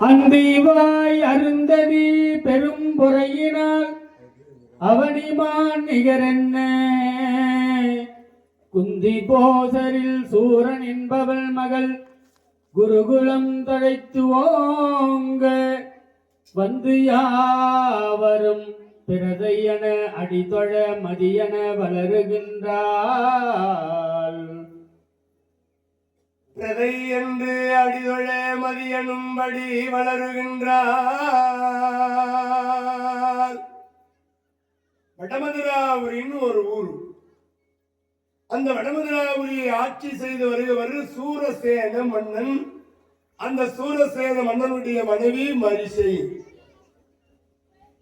அந்திவாய் அருந்ததி பெரும் பொறையினால் அவனிமான் நிகரென்ன குந்தி போசரில் சூரன் என்பவள் மகள் குருகுலம் தழைத்து ஓங்க வந்து யாவரும் பிரதையன அடிதொழ மதியன வளருகின்றாள். பிரதை என்று அடிதொழ மதியனும்படி வளருகின்றாள். வடமதுராபுரின்னு ஒரு ஊர். அந்த வடமதுராபுரியை ஆட்சி செய்து வருகிறவர் சூரசேன மன்னன். அந்த சூரசேன மன்னனுடைய மனைவி மரிசை.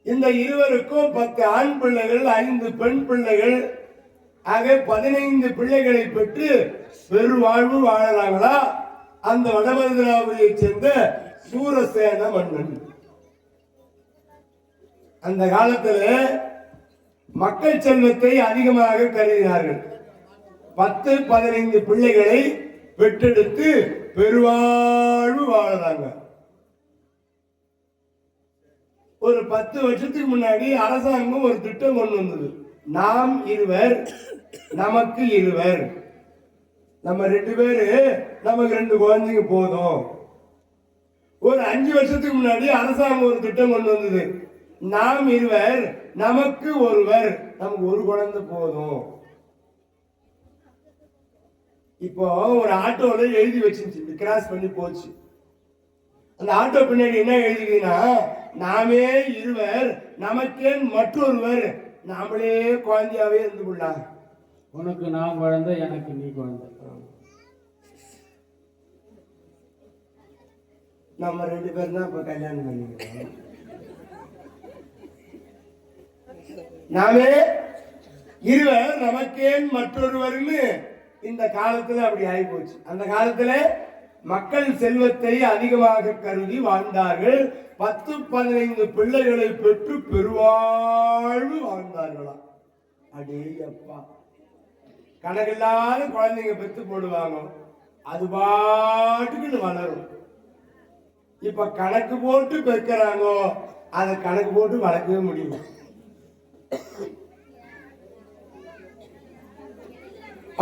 இந்த இருவருக்கும் 10 ஆண் பிள்ளைகள் 5 பெண் பிள்ளைகள் ஆக 15 பிள்ளைகளை பெற்று பெருவாழ்வு வாழறாங்களா அந்த வடமதுராபுரியை சேர்ந்த சூரசேன மன்னன். அந்த காலத்துல மக்கள் செல்வத்தை அதிகமாக கருதினார்கள். 10-15 பிள்ளைகளை பெற்றெடுத்து பெருவாழ்வு வாழறாங்க. ஒரு 10 வருஷத்துக்கு முன்னாடி அரசாங்கம் ஒரு திட்டம் கொண்டு வந்தது. நாம் இருவர் நமக்கு இருவர். நம்ம 2 பேரு நமக்கு 2 குழந்தைங்க போதும். ஒரு 5 வருஷத்துக்கு முன்னாடி அரசாங்கம் ஒரு திட்டம் கொண்டு வந்தது. நாம் இருவர் நமக்கு ஒருவர், நமக்கு ஒரு குழந்தை போதும். இப்போ ஒரு ஆட்டோல எழுதி வச்சிருச்சு, கிராஸ் பண்ணி போச்சு. அந்த ஆட்டோ பின்னாடி என்ன எழுதினா, நாமே இருவர் நமக்கே மற்றொருவர், நாமளே குழந்தையாவே இருந்து கொள்ளலாம். உனக்கு நான் குழந்தை, எனக்கு நீ குழந்தை. நம்ம 2 பேரும் தான் இப்ப கல்யாணம் பண்ணிக்கிறோம். நாமே இருவர் நமக்கே மற்றொருவர்னு இந்த காலத்துல அப்படி ஆகி போச்சு. அந்த காலத்துல மக்கள் செல்வத்தை அதிகமாக கருதி வாழ்ந்தார்கள். 10-15 பிள்ளைகளை பெற்று பெருவாழ்வு வாழ்ந்தார்களாம். அடே அப்பா, கணக்கில்லாத குழந்தைங்க பெற்று போடுவாங்க, அது பாட்டுக்கு வளரும். இப்ப கணக்கு போட்டு பெற்கிறாங்க, அதை கணக்கு போட்டு வளர்க்கவே முடியும்.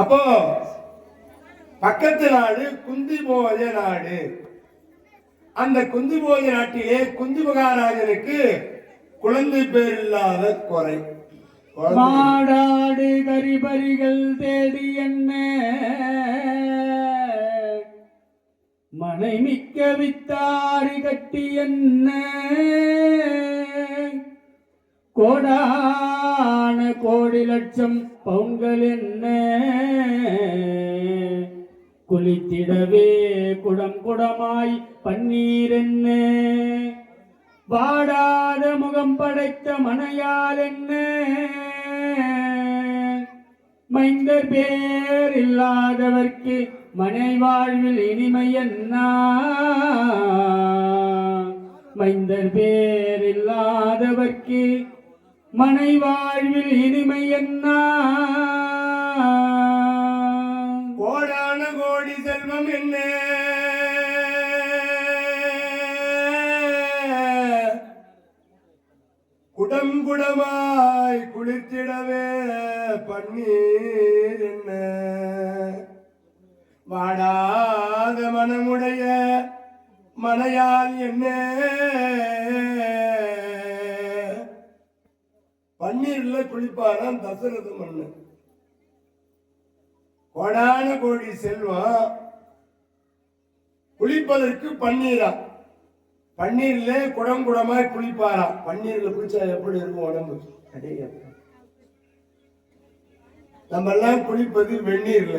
அப்போ பக்கத்து நாடு குந்திபோஜ நாடு. அந்த குந்திபோஜ நாட்டிலே குந்தி மகாராஜனுக்கு குழந்தை பேர் இல்லாத குறை. மாடாடு கரிபரிகள் தேடி என்ன மனை மிக்க வித்தாரி கட்டி என்ன கோடான கோடி லட்சம் பவுன்கள் என்ன குளித்திடவே குடம் குடமாய் பன்னீர் என்ன வாடாத முகம் படைத்த மனையால் என்ன மைந்தர் பேர் இல்லாதவர்க்கு மனை வாழ்வில் இனிமை என்ன மைந்தர் பேர் இல்லாதவர்க்கு மனை வாழ்வில் இனிமை என்ன கோடான கோடி செல்வம் என்ன குடம் குடமாய் குளித்திடவே பன்னீர் என்ன வாடாத மனமுடைய மனையால் என்ன பன்னீர்ல குளிப்பாராம் தசரத மன்னன். கோடான கோடி செல்வம், குளிப்பதற்கு பன்னீரா, பன்னீர்ல குடம் குடமாய் குளிப்பாராம். பன்னீர்ல குளிச்சா எப்படி இருக்கும் உடம்பு? நம்ம எல்லாம் குளிப்பது வெந்நீர்ல.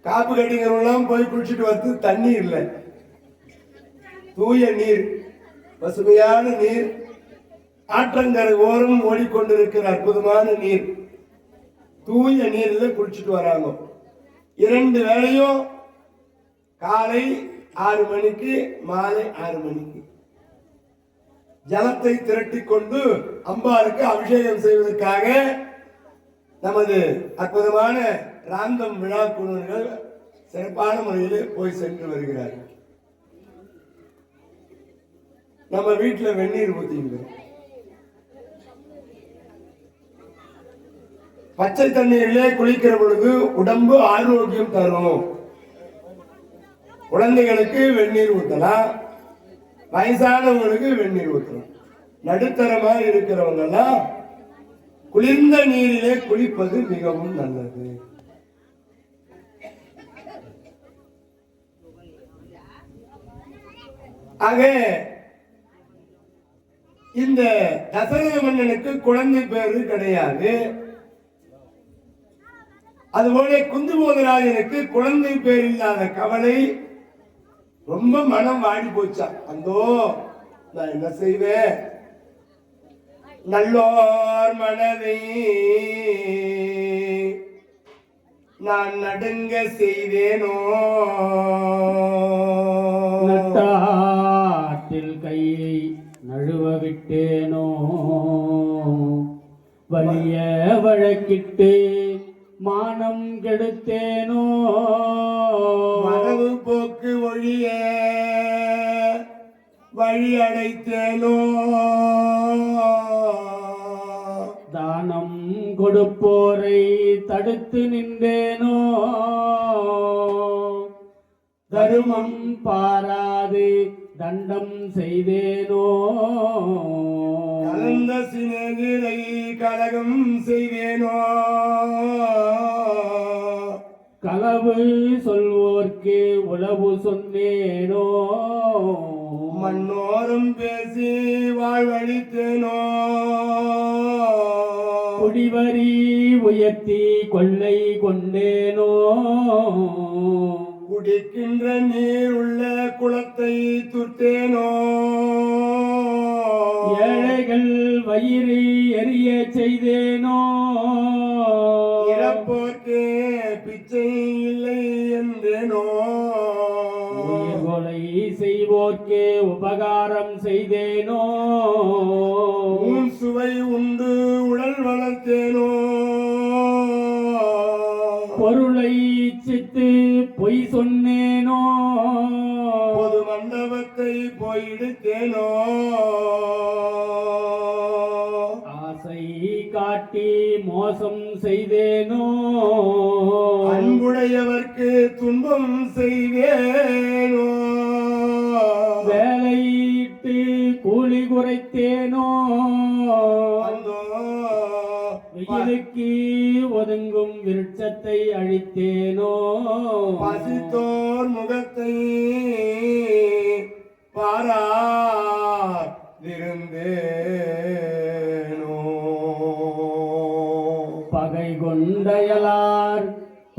காப்பு கட்டிங்கிறவெல்லாம் போய் குளிச்சுட்டு வந்து தண்ணீர் இல்லை, தூய நீர், பசுமையான நீர், ஆற்றங்கரை ஓரம் ஓடிக்கொண்டிருக்கிற அற்புதமான நீர், தூய நீர்ல குளிச்சுட்டு வராங்க. 2 வேளையும் காலை 6 மணிக்கு மாலை 6 மணிக்கு ஜலத்தை திரட்டி கொண்டு அம்பாளுக்கு அபிஷேகம் செய்வதற்காக நமது அற்புதமான ராந்தம் விழா குழுவினர் சிறப்பான முறையில் போய் சென்று வருகிறார்கள். நம்ம வீட்டுல வெந்நீர் ஊத்திக்கிறோம். பச்சை தண்ணீரிலே குளிக்கிற பொழுது உடம்பு ஆரோக்கியம் தரும். குழந்தைகளுக்கு வெந்நீர் ஊத்தலாம், வயசானவங்களுக்கு வெந்நீர் ஊத்தலாம். நடுத்தரமா இருக்கிறவங்க எல்லாம் குளிர்ந்த நீரிலே குளிப்பது மிகவும் நல்லது. ஆக இந்த தசரத மன்னனுக்கு குழந்தை பேரு கிடையாது. அதுபோல குந்துபோதராஜனுக்கு குழந்தை பேர் இல்லாத கவலை, ரொம்ப மனம் வாடி போச்சா. அந்தோ நான் என்ன செய்வேன், நல்லோர் மனதை நான் நடுங்க செய்தேனோ, நட்டாற்றில் கையை நழுவ விட்டேனோ, வலிய வழக்கிட்டு மானம் கெடுத்தேனோ, மரபு போக்கு ஒழிய வழி அடைத்தேனோ, தானம் கொடுப்போரை தடுத்து நின்றேனோ, தருமம் பாராது தண்டம் செய்தேனோ, கலந்த சினகிரை கலகம் செய்தேனோ, களவு சொல்வோர்க்கு உளவு சொன்னேனோ, மண்ணோரம் பேசி வாழ்வழித்தேனோ, குடிவரி உயர்த்தி கொள்ளை கொண்டேனோ, குடிக்கின்ற நீர் உள்ள குளத்தை துர்த்தேனோ, ஏழைகள் வயிறு எரிய செய்தேனோ, இறப்போர்க்கு பிச்சை இல்லை என்றேனோ, உயிர் கொலை செய்வோர்க்கு உபகாரம் செய்தேனோ, உன் சுவை உண்டு உடல் வளர்த்தேனோ, பொருளை இச்சித்து பொய் சொன்னேனோ, பொது மண்டபத்தை போயிடுத்தேனோ, ஆசை காட்டி மோசம் செய்தேனோ, அன்புடையவர்க்கு துன்பம் செய்தேனோ, வேலையிட்டு கூலி குறைத்தேனோ, அந்தோ வெயிலுக்கு ஒதுங்கும் விருட்சத்தை அழித்தேனோ, பசித்தோர் முகத்தை பாராதிருந்தேனோ, பகை கொண்டயலார்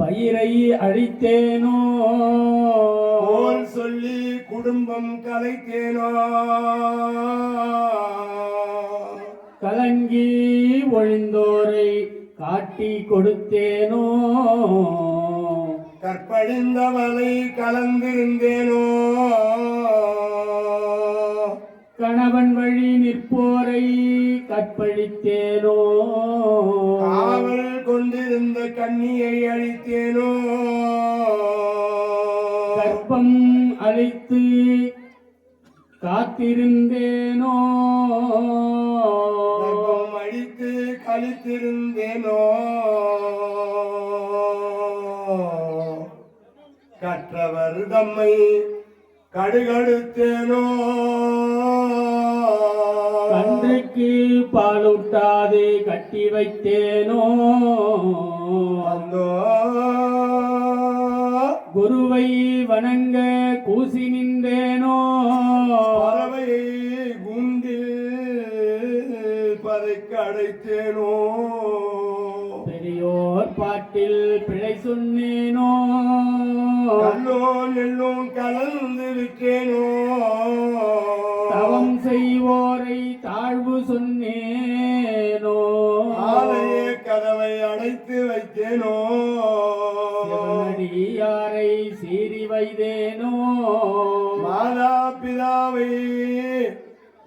பயிரை அழித்தேனோ, போல் சொல்லி குடும்பம் கலைத்தேனோ, கலங்கி ஒழிந்தோரை காட்டி கொடுத்தேனோ, கற்பழிந்தவளை கலந்திருந்தேனோ, கணவன் வழி நிற்போரை கற்பழித்தேனோ, காவல் கொண்டிருந்த கன்னியை அழித்தேனோ, கற்பம் அழித்து காத்திருந்தேனோ, கர்ப்பம் அழித்து கழித்திருந்தேனோ, கற்றவர் தம்மை கடுகடுத்தேனோ, கன்றுக்கு பாலூட்டாது கட்டி வைத்தேனோ, அந்தோ குருவை வணங்க கூசி நின்றேனோ, பறவையை கூண்டில் பதைக்க அடைத்தேனோ, பெரியோர் பாட்டில் பிழை சொன்னேனோ, கல்லோ நெல்லும் கலந்து விட்டேனோ, தவம் செய்வோரை தாழ்வு சொன்னேனோ, ஆலய கதவை அடைத்து வைத்தேனோ, சிவனடியாரை சீறி வைத்தேனோ, மாதா பிதாவை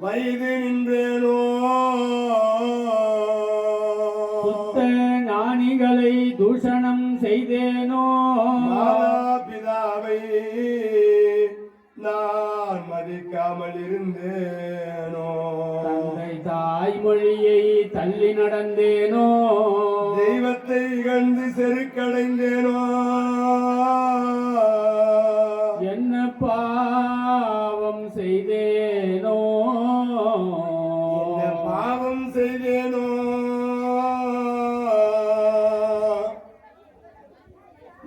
வயது நின்றேனோ, சுத்த ஞானிகளை தூஷணம் செய்தேனோ, மாதா பிதாவை நான் மதி மதிக்காமல் இருந்தேனோ, தந்தை தாய்மொழியை தள்ளி நடந்தேனோ, தெய்வத்தை இகழ்ந்து செருக்கடைந்தேனோ, என்ன பாவம் செய்தேனோ, என்ன பாவம் செய்தேனோ.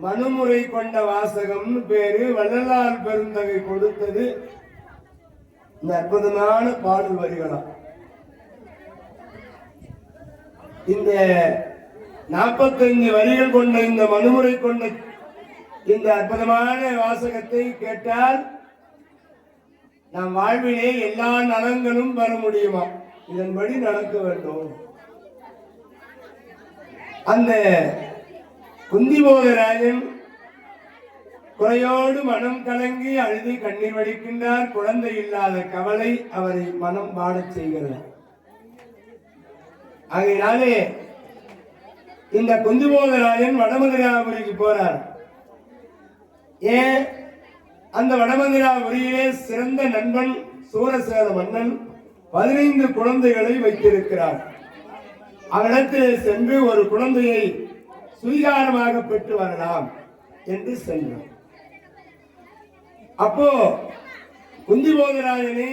மனுமுறை கொண்ட வாசகம்னு பேரு வள்ளலார் பெருந்தகை கொடுத்தது இந்த அற்புதமான பாடல் வரிகளாம். இந்த 45 வரிகள் கொண்ட இந்த மனுமுறை கொண்ட இந்த அற்புதமான வாசகத்தை கேட்டால் நம் வாழ்விலே எல்லா நலங்களும் பெற முடியுமா? இதன்படி நடக்க வேண்டும். அந்த குந்திபோதராஜன் குறையோடு மனம் கலங்கி அழுது கண்ணீர் வடிக்கின்றார். குழந்தை இல்லாத கவலை அவரை மனம் வாடச் செய்கிறது. ஆகையினாலே இந்த குந்திபோதராஜன் வடமதுராபுரிக்கு போறார். ஏன்? அந்த வடமதுராபுரியிலே சிறந்த நண்பன் சூரசேன மன்னன் 15 குழந்தைகளை வைத்திருக்கிறார். அவரிடத்தில் சென்று ஒரு குழந்தையை சுவீகாரமாக பெற்று வரலாம் என்று சென்றார். அப்போ குந்திபோதராஜனை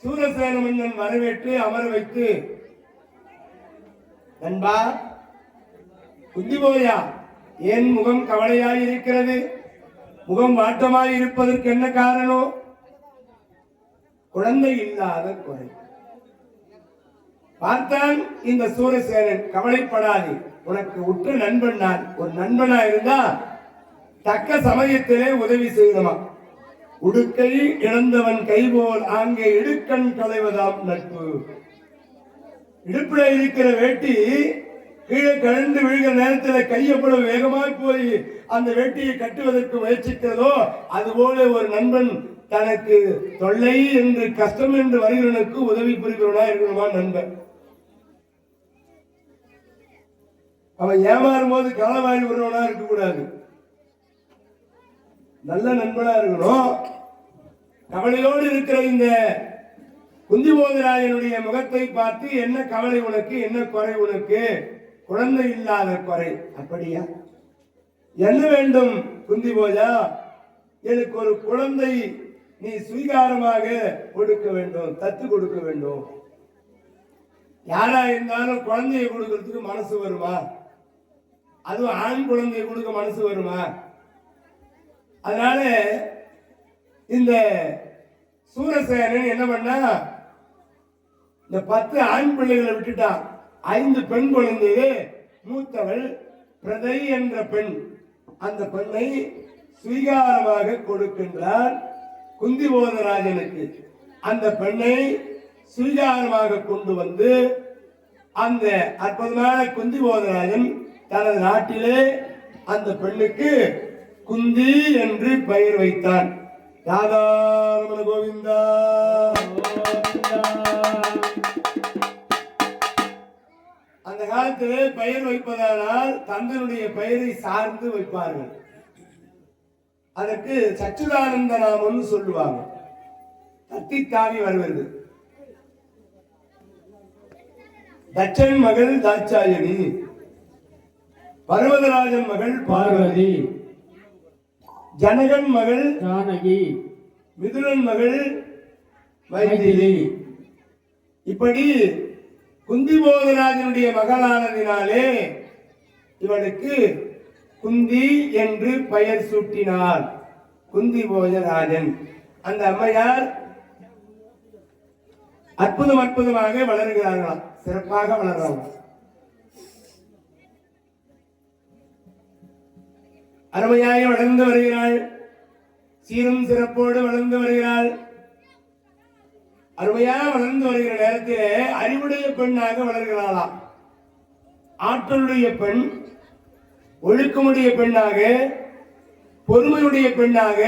சூரசேன மன்னன் வரவேற்று அமர வைத்து, நண்பா குந்திபோயா, ஏன் முகம் கவலையாய் இருக்கிறது? முகம் வாட்டமாய் இருப்பதற்கு என்ன காரணம்? குழந்தை இல்லாத குறை. பார்த்தான் இந்த சூரசேனன், கவலைப்படாது, உனக்கு உற்ற நண்பன் நான். ஒரு நண்பனா இருந்தா தக்க சமயத்திலே உதவி செய்யணுமா. உடுக்கை இழந்தவன் கைபோல் ஆங்கே இடுக்கண் களைவதாம் நட்பு. இடுப்புல இருக்கிற வேட்டி கீழே கழண்டு விழுகிற நேரத்தில் கையப்படும் வேகமாய் போய் அந்த வேட்டியை கட்டுவதற்கு முயற்சிக்கிறதோ அதுபோல ஒரு நண்பன் தனக்கு தொல்லை என்று கஷ்டம் என்று வருகிறவனுக்கு உதவி புரிகிறவனா இருக்கணுமா நண்பன். அவன் ஏமாறும் போது காலவாழி விடுறவனா இருக்கக்கூடாது, நல்ல நண்பனா இருக்கணும். கவலையோடு இருக்கிற இந்த குந்திபோதராஜனுடைய முகத்தை பார்த்து, என்ன கவலை உனக்கு, என்ன குறை உனக்கு? குழந்தை இல்லாத குறை. அப்படியா? என்ன வேண்டும் குந்திபோஜா? எனக்கு ஒரு குழந்தை நீ சுவீகாரமாக கொடுக்க வேண்டும், தத்து கொடுக்க வேண்டும். யாரா இருந்தாலும் குழந்தையை கொடுக்கறதுக்கு மனசு வருமா? அதுவும் ஆண் குழந்தையை கொடுக்க மனசு வருமா? அதனால இந்த சூரசேனன் என்ன பண்ணா, இந்த 10 ஆண் பிள்ளைகளை விட்டுட்டான். 5 பெண் குழந்தையே. மூத்தவள் பிரதை என்ற பெண். அந்த பெண்ணை சுவீகாரமாக கொடுக்கின்றார் குந்திபோதராஜனுக்கு. அந்த பெண்ணை சுவீகாரமாக கொண்டு வந்து அந்த அற்புதமான குந்திபோதராஜன் தனது நாட்டிலே அந்த பெண்ணுக்கு குந்தி என்று பெயர் வைத்தான். ராதாரமண கோவிந்தா. அந்த காலத்திலே பெயர் வைப்பதானால் தந்தனுடைய பெயரை சார்ந்து வைப்பார்கள். அதற்கு சச்சுதானந்த நாமம்னு சொல்லுவாங்க. தத்தி தாவி வருவது. தட்சன் மகள் தாட்சாயணி, பர்வதராஜன் மகள் பார்வதி, ஜனகன் மகள் ஜானகி, மிதுரன் மகள் மைதிலி. இப்படி குந்திபோதராஜனுடைய மகளானதினாலே இவனுக்கு குந்தி என்று பெயர் சூட்டினார். குந்திபோதராஜன். அந்த அம்மையார் அற்புதமாக வளர்கிறார்களாம், சிறப்பாக வளர்றாங்க. அருமையாக வளர்ந்து வருகிறாள், சீரும் சிறப்போடு வளர்ந்து வருகிறாள். அருமையாக வளர்ந்து வருகிற நேரத்திலே அறிவுடைய பெண்ணாக வளர்கிறாளாம். ஆற்றலுடைய பெண், ஒழுக்கமுடைய பெண்ணாக, பொறுமையுடைய பெண்ணாக,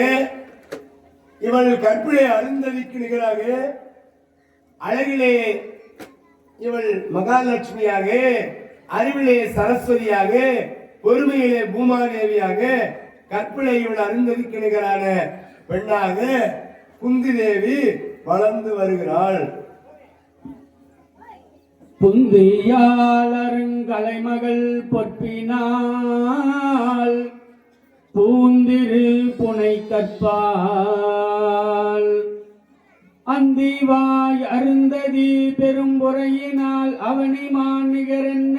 இவள் கற்பிலே அருந்ததிக்கு நிகராக, அழகிலே இவள் மகாலட்சுமியாக, அறிவிலே சரஸ்வதியாக, பொறுமையிலே பூமாதேவியாக, கற்பிலே இவள் அருந்ததிக்கு நிகரான பெண்ணாக குந்தி தேவி வளர்ந்து வருகிறாள். புந்தியாளருங்கலைமகள் பொற்பினால் பூந்திரு புனை கற்பால் அந்திவாய் அருந்ததி பெரும்புறையினால் அவனி மாநிகரென்ன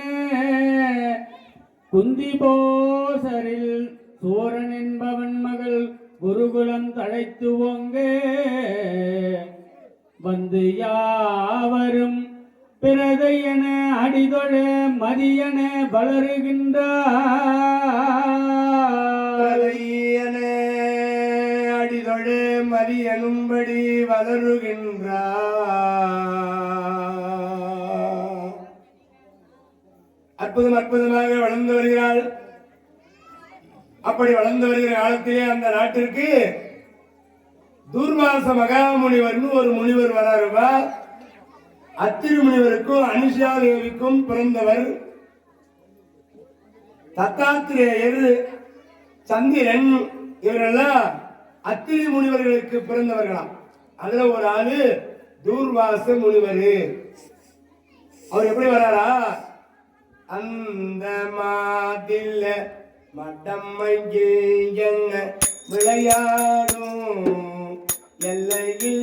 குந்திபோசரில் சோரன் என்பவன் மகள் குருகுலம் தழைத்து ஓங்க வந்து யாவரும் பிறதை என அடிதொழ மதியன வளருகின்றார். அடிதொழ மதியனும்படி வளருகின்றார். அற்புதமாக வளர்ந்து வருகிறாள். அப்படி வளர்ந்து வருகிற காலத்திலே அந்த நாட்டிற்கு தூர்வாச மகாமுனிவர்னு ஒரு முனிவர் வராருவா. அத்திரி முனிவருக்கும் அனுஷா தேவிக்கும் பிறந்தவர். தத்தாத்திரேயர், சந்திரன் இவரெல்லாம் அத்திரி முனிவர்களுக்கு பிறந்தவர்களாம். அதுல ஒரு ஆளு தூர்வாச முனிவர். அவர் எப்படி வராரா? அந்த மாதில்ல மடம்மையே என்ன விளையாடும் எல்லையில்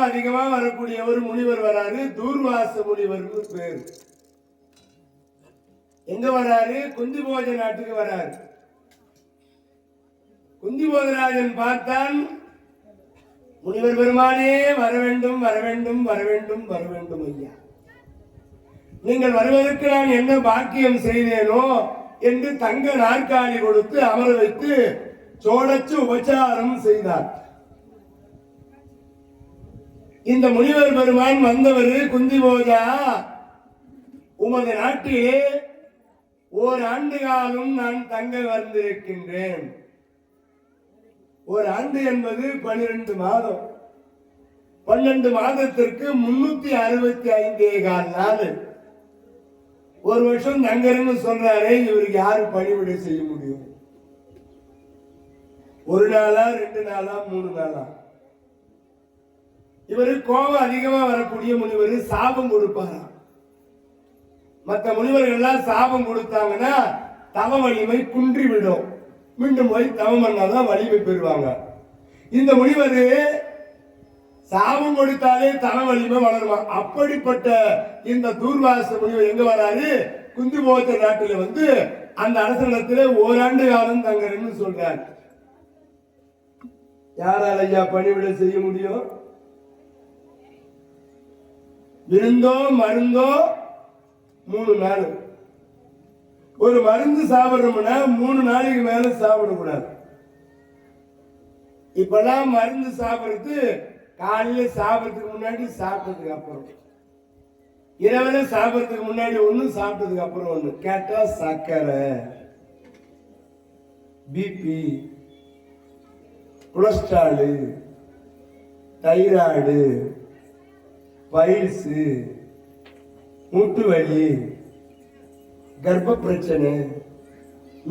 அதிகமா வரக்கூடிய ஒரு முனிவர் வராரு. தூர்வாச முனிவர் பேரு. எங்க வராரு? குந்திபோஜ நாட்டுக்கு வராரு. குந்திபோஜராஜன் பார்த்தான், முனிவர் பெருமானே வர வேண்டும் வர வேண்டும் வர வேண்டும் வர வேண்டும் ஐயா, நீங்கள் வருவதற்கு நான் என்ன பாக்கியம் செய்தேனோ என்று தங்க நாற்காலி கொடுத்து அமர வைத்து சோழச்சு உபச்சாரம் செய்தார். இந்த முனிவர் பெருமான் வந்தவர், குந்திபோஜா, உமது நாட்டிலே ஓர் ஆண்டு காலம் நான் தங்க வந்திருக்கின்றேன். ஒரு ஆண்டு என்பது 12 மாதம். 12 மாதத்திற்கு 365 நாள். ஒரு வருஷம் தங்கன்னு சொல்றாரு. இவருக்கு யாரு பணிவிடை செய்ய முடியும்? ஒரு நாளா, 2 நாளா, 3 நாளா? இவரு கோபம் அதிகமா வரக்கூடிய முனிவர். சாபம் கொடுப்பாரா? மற்ற முனிவர்கள் எல்லாம் சாபம் கொடுத்தாங்கன்னா தவ வலிமை குன்றிவிடும். மீண்டும் போய் தவம் பண்ணாதான் வலிமை பெறுவாங்க. இந்த முனிவர் சாபம் கொடுத்தாலே தவ வலிமை வளருமா. அப்படிப்பட்ட இந்த தூர்வாச முனிவர் எங்க வராரு? குந்திபோஜ நாட்டில வந்து அந்த அரசனிடத்துல ஓராண்டு காலம் தங்கன்னு சொல்றாரு. யாரால ஐயா பணிவிடை செய்ய முடியும்? விருந்தோ மருந்தோ 3 நாள். ஒரு மருந்து சாப்பிடணும்னா 3 நாளைக்கு மேல சாப்பிடக்கூடாது. இப்பெல்லாம் மருந்து சாப்பிடுறது காலையில சாப்பிடறதுக்கு முன்னாடி, சாப்பிட்டதுக்கு அப்புறம். இரவுல சாப்பிடறதுக்கு முன்னாடி ஒண்ணு, சாப்பிட்டதுக்கு அப்புறம் ஒண்ணு. கேட்டா சர்க்கரை, பிபி, கொலஸ்ட்ரால், தைராய்டு, பைல்ஸ், மூட்டு வலி, கர்ப்ப பிரச்சனை,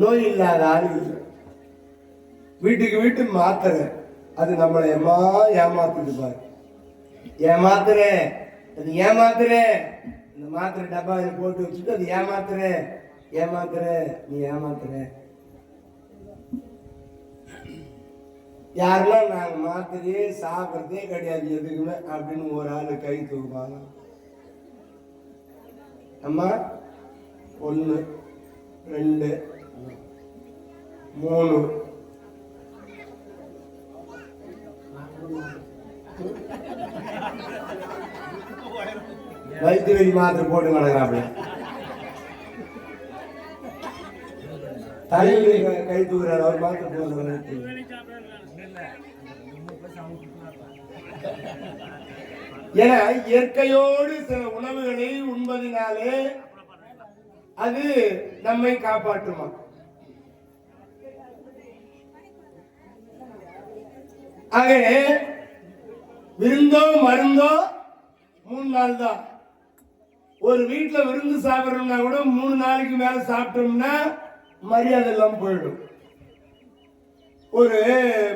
நோய் இல்லாத ஆள், வீட்டுக்கு வீட்டு மாத்திரை, அது நம்மளை ஏமாத்துது பாரு. ஏமாத்துறேன், அது ஏமாத்துறேன். இந்த மாத்திரை டப்பாவில் போட்டு வச்சுட்டு அது ஏமாத்துறேன், நீ ஏமாத்துற. யாரெல்லாம் நாங்க மாத்திரையே சாப்பிட்றதே கிடையாது எதுக்குமே அப்படின்னு ஒரு ஆளு கை தூக்குவாங்க. அம்மா 1 2 3 வயிற்று வெளி மாத்திரை போட்டு நடக்கிறாப்ல. தலையில் கை தூக்குறாரு அவர் மாத்திரை போடுற. என இயற்கையோடு சில உணவுகளை உண்பதினாலே அது நம்மை காப்பாற்றுமா? ஆகவே விருந்தோ மருந்தோ 3 நாள் தான். ஒரு வீட்டுல விருந்து சாப்பிடணும்னா கூட 3 நாளைக்கு மேல சாப்பிட்டோம்னா மரியாதை எல்லாம் போயிடும். ஒரு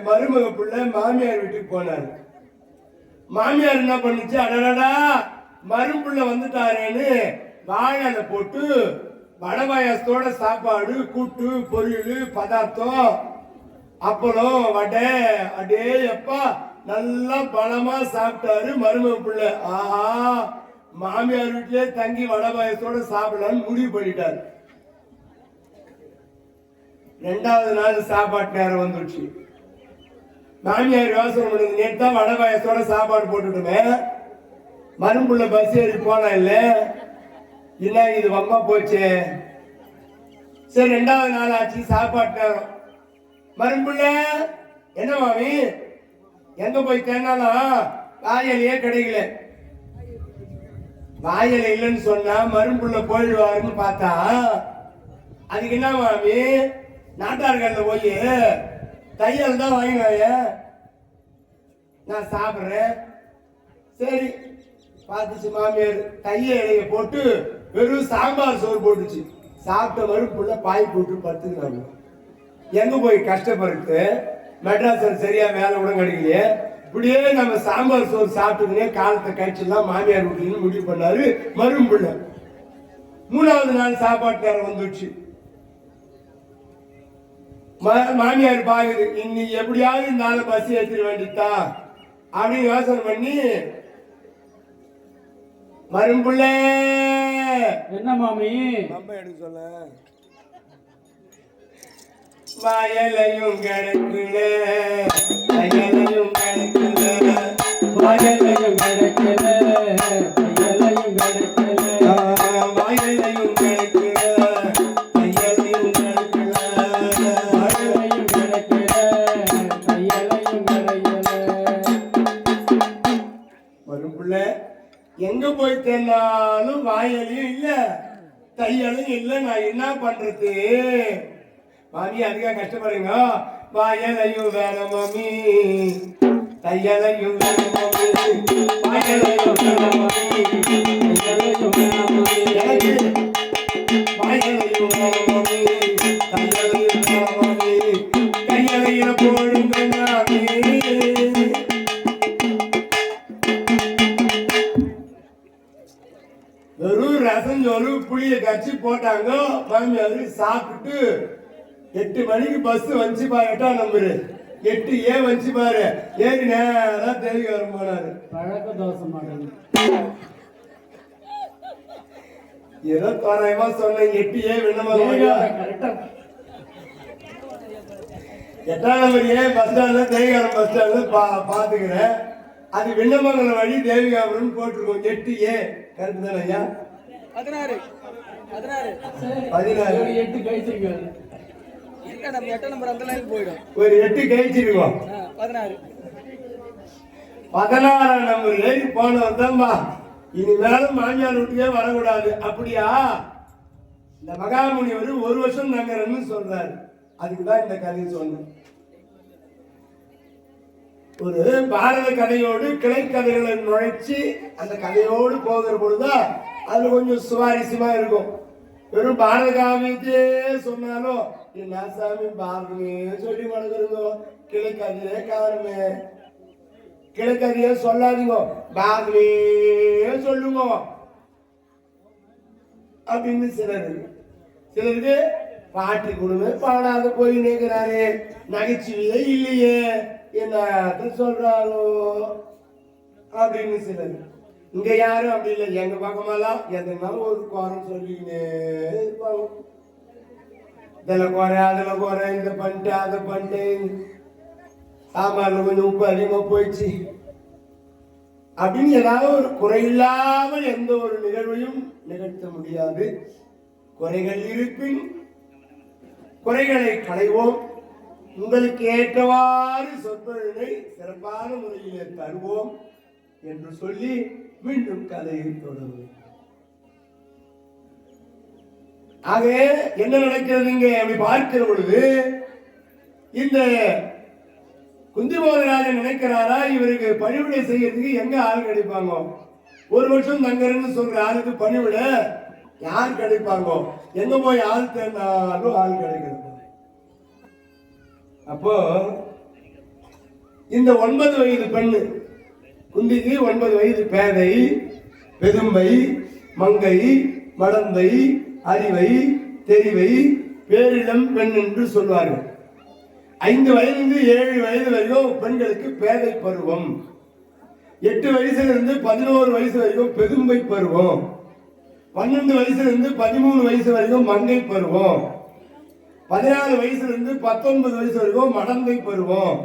மருமக பிள்ளை மாமியார் வீட்டுக்கு போனாரு. மாமியார் என்ன பண்ணுச்சு, அடடா மரும்புள்ள வந்துட்டாரேன்னு வாழை போட்டு வடை பாயாசத்தோட சாப்பாடு, கூட்டு, பொரியல், பதார்த்தம், அப்பளம், வடை, அடே எப்பா நல்லா பலமா சாப்பிட்டாரு மருமக பிள்ளை. ஆஹா, மாமியார் வீட்டிலே தங்கி வடை பாயாசத்தோட சாப்பிடலான்னு முடிவு பண்ணிட்டாரு. 2வது நாள் சாப்பாட்டு நேரம் வந்துடுச்சு. மாமியார் யோசனை பண்ணுது, நேற்று தான் வடை பாயசத்தோட சாப்பாடு போட்டுட்டுமே, மரும்புள்ள பஸ் ஏறி போனா இல்ல, என்ன இது வம்பா போச்சு. சரி 2வது நாள் ஆச்சு, சாப்பாட்டு நேரம். மரும்புள்ள என்ன மாமி எங்க போய் தேனாலும் வாயிலையே கிடைக்கல. வாயில இல்லைன்னு சொன்னா மரும்புள்ள போயிடுவாருன்னு பார்த்தா, அதுக்கு என்ன மாமி நாட்டார்கல்ல போய் தையல் தான் வாங்கினாய, நான் சாப்பிட்றேன். சரி பார்த்துச்சு மாமியார், தையலைய போட்டு வெறும் சாம்பார் சோறு போட்டுச்சு. சாப்பிட்ட மறுப்புள்ள பாய் போட்டு படுத்துக்கிறாங்க. எங்க போய் கஷ்டப்பட்டு மெட்ராஸில் சரியா வேலை கூட கிடைக்கலையே, இப்படியே நம்ம சாம்பார் சோறு சாப்பிட்டுக்கினே காலத்தை கழிச்சுலாம் மாமியார் வீட்டுன்னு முடிவு பண்ணாரு மரும்புள்ள. 3வது நாள் சாப்பாட்டு நேரம் வந்துடுச்சு. மாமியார் பாக்குது, இன்னைக்கு எப்படியாவது இந்த நாள் பஸ் ஏற்றிட வேண்டியதா அப்படின்னு யோசனை பண்ணி, மரும்புள்ள என்ன மாமி நம்ம எடுக்க சொல்ல, வயலையும் கிடக்குல, வயலையும் கிடக்குல, வயலையும் கிடக்கல, வயலையும் கிடக்கல, வயலையும் கிடக்குல, வயலையும் கிடக்குல, வயலையும் கிடக்கல, வயலையும் கிடக்கல. மரும்புள்ள எங்க போய் தேனாலும் வாயலையும் இல்ல, தையலையும் இல்ல, நான் என்ன பண்றது? மாமி அதுக்காக கஷ்டப்படுறீங்க. வாயலையும் வேணும் மாமி, தையலையும் வேணும் மாமி, வாயலையும் வேணும் மாமி, தையலையும் வேணும் மாமி, வாயலையும் வேணும் மாமி, தையலையும் வேணும் மாமி, கையலையில போடுங்க மாமி. வெறும் ரசம் சோறு புளிய கரைச்சி போட்டாங்க. மாமியாரு சாப்பிட்டு 8 மணிக்கு பஸ் வந்துச்சு பாரு, 8ஆம் நம்பரு 8A வந்துச்சு பாரு, ஏறி நேரா தேவி வரும் போனாரு. பழக்க தோசை மாட்டேன் ஏதோ தோராயமா சொன்னேன். 8A விண்ணமா கரெக்டா 8ஆம் நம்பர் ஏன் பஸ் ஸ்டாண்ட்ல தேவிகாரம் பஸ் ஸ்டாண்ட்ல பாத்துக்கிறேன். அது விண்ணமங்கலம் வழி தேவிகாபுரம் போட்டிருக்கோம். 8A கரெக்ட் தானே ஐயா? 16 8 கழிச்சிருக்காரு. நம்ம 8 நம்பர் அந்த லைன் போய்டும். ஒரு 8 கழிச்சிருக்கோம். 16ஆம் நம்பர் ஏறி போனவர் தான்பா இனிமேலும் மாமியார் வீட்டுக்கே வரக்கூடாது. அப்படியா? இந்த மகாமுனிவர் 1 வருஷம் தங்குறன்னு சொல்றாரு. அதுக்குதான் இந்த கதையை சொன்னேன். ஒரு பாரத கதையோடு கிளை கதைகளை நுழைச்சி அந்த கதையோடு போகிற பொழுதுதான் அது கொஞ்சம் சுவாரஸ்யமா இருக்கும். வெறும் பாரத காமியத்தே சொன்னாலும் என்ன சாமி பாரதமே சொல்லி வளர்க்குறதோ கிழக்கதிரே காணுமே. கிழக்கதிரே சொல்லாதீங்க, பாகமே சொல்லுங்க அப்படின்னு சிலருக்கு பாட்டு கொடுமை பாடாத போய் நிற்கிறாரு. நகைச்சுவையே இல்லையே, என்ன சொல்றாரோ அப்படின்னு சிலர். இங்க யாரும் அப்படி இல்லை. எங்க பக்கமெல்லாம் எதுனாலும் ஒரு குறை சொல்லிக்கினே இருப்பாங்க. இதுல குறை, அதுல குறை, இதை பண்ணிட்டு அதை பண்ணிட்டு, சாம்பார்ல கொஞ்சம் உப்பு அதிகமா போயிடுச்சு அப்படின்னு ஏதாவது ஒரு குறையில்லாமல் எந்த ஒரு நிகழ்வையும் நிகழ்த்த முடியாது. குறைகள் இருப்பின் குறைகளை களைவோம். உங்களுக்கு ஏற்றவாறு சொற்பொழிவை சிறப்பான முறையிலே தருவோம் என்று சொல்லி மீண்டும் கதையை தொடரும். ஆக என்ன நடக்கிறது இங்கே அப்படி பார்க்கிற பொழுது, இந்த குந்திமோதராஜன் நினைக்கிறாரா இவருக்கு பணிவிடை செய்யறதுக்கு எங்க ஆள் கிடைப்பாங்க? ஒரு வருஷம் தங்கறன்னு சொல்ற ஆளுக்கு பணிவிட யார் கிடைப்பாங்க? எங்க போய் ஆள் தேர்ந்தாலும் ஆள் கிடைக்கிறது. அப்போ இந்த 9 வயது பெண்ணு குந்திக்கு 9 வயது பேதை, பெதும்பை, மங்கை, மடந்தை, அறிவை, தெரிவை, பேரிடம் பெண் என்று சொல்வார்கள். 5 வயதிலிருந்து 7 வயது வரைக்கும் பெண்களுக்கு பேதை பருவம், 8 வயசுலிருந்து 11 வயசு வரைக்கும் பெதும்பை பருவம், 12 வயசுலிருந்து 13 வயசு வரைக்கும் மங்கை பருவம், 14 வயசுலிருந்து 19 வயசு வரைக்கும் மடந்தை பருவம்,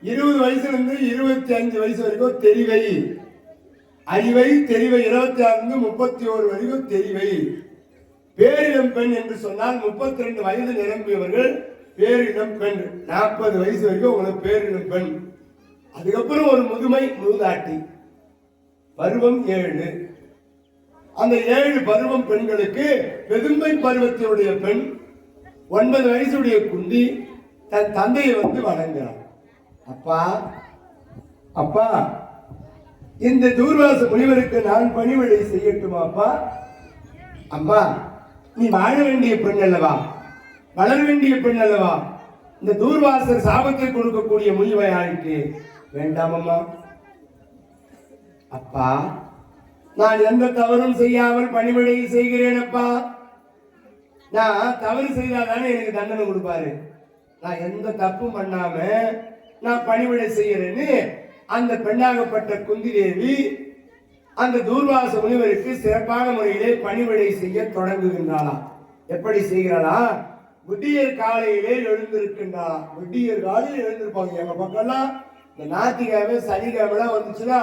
20 வயசுலிருந்து 25 வயசு வரைக்கும் தெரிவை, அறிவை, தெரிவை 26 31 வரைக்கும் தெரிவை. பேரிடம் பெண் என்று சொன்னால் 32 வயது நிரம்பியவர்கள் பேரிடம் பெண். 40 வயசு வரைக்கும் உங்களுக்கு பேரிடம் பெண். அதுக்கப்புறம் ஒரு முதுமை மூதாட்டி பருவம் 7. அந்த 7 பருவம் பெண்களுக்கு பெதும்பை பருவத்தினுடைய பெண் 9 வயசுடைய குந்தி தன் தந்தையை வந்து வணங்குறார். அப்பா அப்பா, இந்த தூர்வாச முனிவருக்கு நான் பணிவிடை செய்யட்டுமா அப்பா? அம்மா, நீ வாழ வேண்டிய பெண் அல்லவா, வளர வேண்டிய பெண் அல்லவா? இந்த தூர்வாசர் சாபத்தை கொடுக்கக்கூடிய முனிவையாருக்கு வேண்டாமம்மா. அப்பா, நான் எந்த தவறும் செய்யாமல் பணிவிடை செய்கிறேன் அப்பா. நான் தவறு செய்தாதானே எனக்கு தண்டனை கொடுப்பாரு. நான் எந்த தப்பும் பண்ணாம நான் பணிவிடை செய்யறேன்னு அந்த பெண்ணாகப்பட்ட குந்தி தேவி அந்த தூர்வாச முனிவருக்கு சிறப்பான முறையிலே பணிவிடை செய்ய தொடங்குகின்றாளா. எப்படி செய்கிறாளா? விடியற் காலையிலே எழுந்திருக்கின்றாளா. விடியற் காலையில் எழுந்திருப்பாங்க. எங்க பக்கம்லாம் இந்த ஞாயிற்றுக்கிழமை சனிக்கிழமை வந்துச்சுன்னா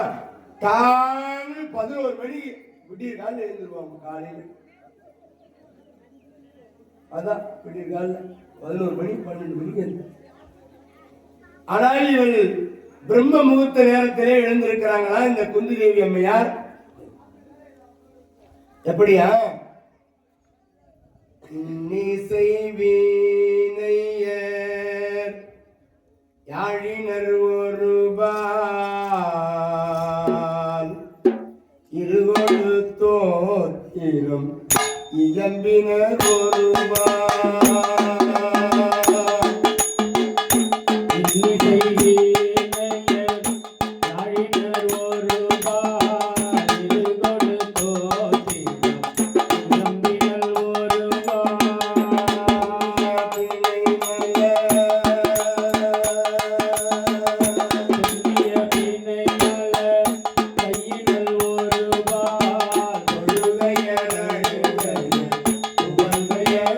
11 மணி விடியற் காலையில் எழுந்திருப்பாங்க. காலையில அதான் விடியற் காலையில் 11 மணி 12 மணிக்கு. ஆனால் இவள் பிரம்ம முகூர்த்த நேரத்திலே எழுந்திருக்கிறாங்களா இந்த குந்தி தேவி அம்மையார். எப்படியா? வீணையர் யாழினர் ஒருபால் இருகொழுத்தோர் இரும் இயம்பினர் ஒருபால்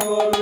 ஒரு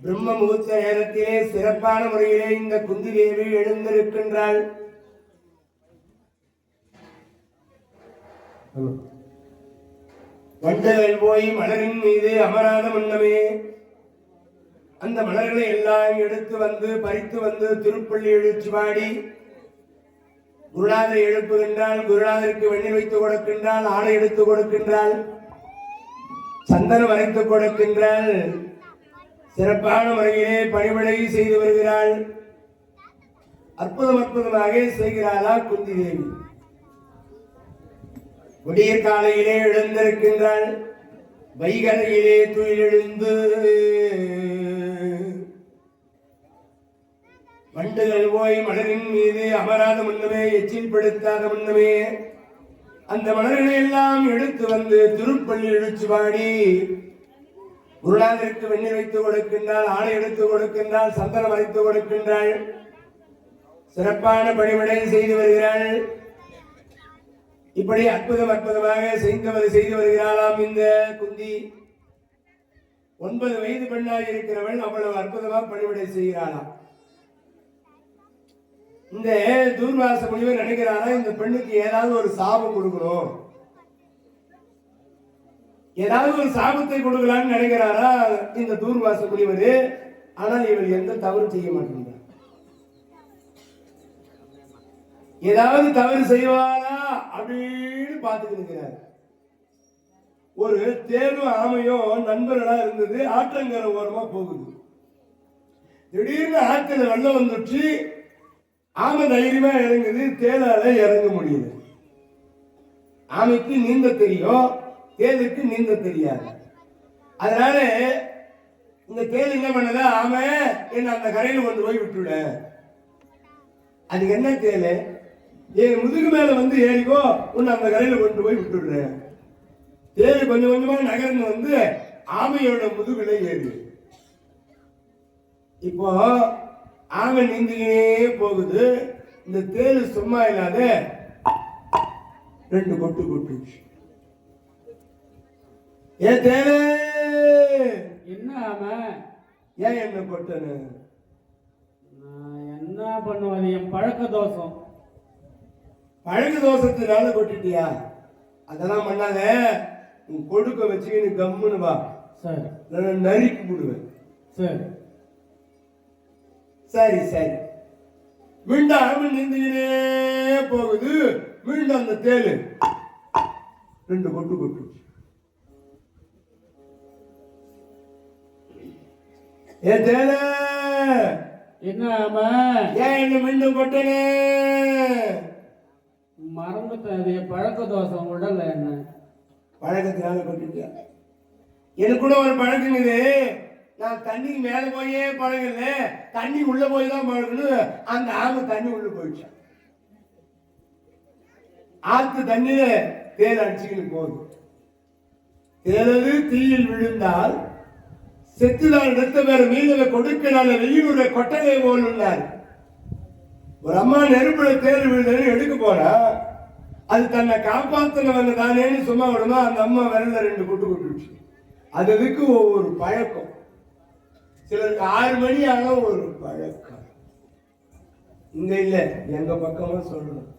பிரம்ம முகூர்த்த நேரத்திலே சிறப்பான முறையிலே இந்த குந்தி தேவி எழுந்திருக்கின்றாள். வண்டுகள் போய் மலரின் மீது அமராத முன்னமே அந்த மலர்களை எல்லாம் எடுத்து வந்து பறித்து வந்து திருப்பள்ளி எழுச்சி பாடி குருநாதரை எழுப்புகின்றாள். குருநாதருக்கு வெண்ணெய் வைத்து கொடுக்கின்றாள், ஆடை எடுத்து கொடுக்கின்றாள், சந்தனம் வரைத்து கொடுக்கின்றாள். சிறப்பான முறையிலே பணிவிடை செய்து வருகிறாள். அற்புதமாக செய்கிறாளா குந்தி தேவி. விடியற் காலையிலே எழுந்திருக்கின்றாள். வைகரையிலே துயிலெழுந்து வண்டுகள் போய் மலரின் மீது அமராத முன்னமே எச்சில் படுத்தாத முன்னமே அந்த மலர்களை எல்லாம் எடுத்து வந்து திருப்பள்ளி எழுச்சி பாடி குருநாதருக்கு வெண்ணெய் வைத்து கொடுக்கின்றாள், ஆடை எடுத்து கொடுக்கின்றாள், சந்தனம் அரைத்து கொடுக்கின்றாள். சிறப்பான பணிவிடை செய்து வருகிறாள். இப்படி அற்புதமாக செய்து வருகிறாளாம் இந்த குந்தி. 9 வயது பெண்ணாக இருக்கிறவள் அவ்வளவு அற்புதமாக பணிவிடை செய்கிறாளாம். இந்த தூர்வாச முனிவர் நினைக்கிறாரா இந்த பெண்ணுக்கு ஏதாவது ஒரு சாபம் கொடுக்கணும், ஏதாவது ஒரு சாபத்தை கொடுக்கலான்னு நினைக்கிறாரா இந்த தூர்வாச முனிவர். ஆனால் இவள் எந்த தவறு செய்ய மாட்டேங்கிறார். ஏதாவது தவறு செய்வாரா அப்படின்னு பார்த்துட்டு இருக்கிறார். ஒரு தேனும் ஆமையும் நண்பர்களா இருந்தது. ஆற்றங்கரை ஓரமா போகுது. திடீர்னு ஆற்றில் வெள்ளம் வந்துச்சு. ஆமை தைரியமா இறங்குது, தேலால இறங்க முடியுது. ஆமைக்கு நீந்த தெரியும், தேலுக்கு நீந்த தெரியாது. அதனால இந்த தேல் என்ன பண்ணதா, ஆமை என்ன அந்த கரையில கொண்டு போய் விட்டுவிட. அதுக்கு என்ன தேலு, என் முதுகு மேல வந்து ஏறிக்கோ, உன்னை அந்த கரையில கொண்டு போய் விட்டுடுறேன். தேலு கொஞ்சம் கொஞ்சமா நகர்ந்து வந்து ஆமையோட முதுகுல ஏறி இப்போ ஆமை நீந்திக்கினே போகுது. இந்த தேலு சும்மா இல்லாத 2 கொட்டு கொட்டுச்சு. ஏ தேலு, என்ன ஆமை, ஏன் என்ன கொட்டனு? நான் என்ன பண்ணுவது, என் பழக்க தோஷம். பழக்க தோஷத்தினால கொட்டிட்டியா? அதெல்லாம் பண்ணாத. உன் கொடுக்க வச்சு நீ கம்முன்னு வா. சரி. நான் நறுக்கி விடுவேன். சரி சரி சரி. மீண்டும் ஆமை நீந்திக்கினே போகுது. மீண்டும் அந்த தேலு 2 கொட்டு கொட்டு. ஏ தேலு, என்ன ஆமை, ஏன் என்ன மீண்டும் கொட்டனே? மறந்துட்டேன். அது என் பழக்க தோஷம், உடல்ல என்ன பழக்கத்தினால கொட்டிட்டியா? எனக்கு கூட ஒரு பழக்கம் இது. நான் தண்ணி மேல போயே பழகல, தண்ணி உள்ள போய் தான் பழகணும். அந்த ஆமை தண்ணி உள்ள போயிடுச்சு. ஆத்து தண்ணியில தேல் அடிச்சுக்கிட்டு போகுது. தேலது தீயில் விழுந்தால் செத்துதான் நிறுத்த வேற மீனவை கொடுக்கனால வெயிலுடைய கொட்டகை போல் உள்ளார். ஒரு அம்மா நெருப்புல தேல் விழுந்தது எடுக்க போறா. அது தன்னை காப்பாத்தினவங்க தானேன்னு சும்மா விடுமா, அந்த அம்மா விரல 2 கொட்டு கொட்டுச்சு. அதுக்கு ஒவ்வொரு பழக்கம். சிலருக்கு 6 மணி ஆனா ஒரு பழக்கம். இங்க இல்ல, எங்க பக்கமா சொல்லணும்.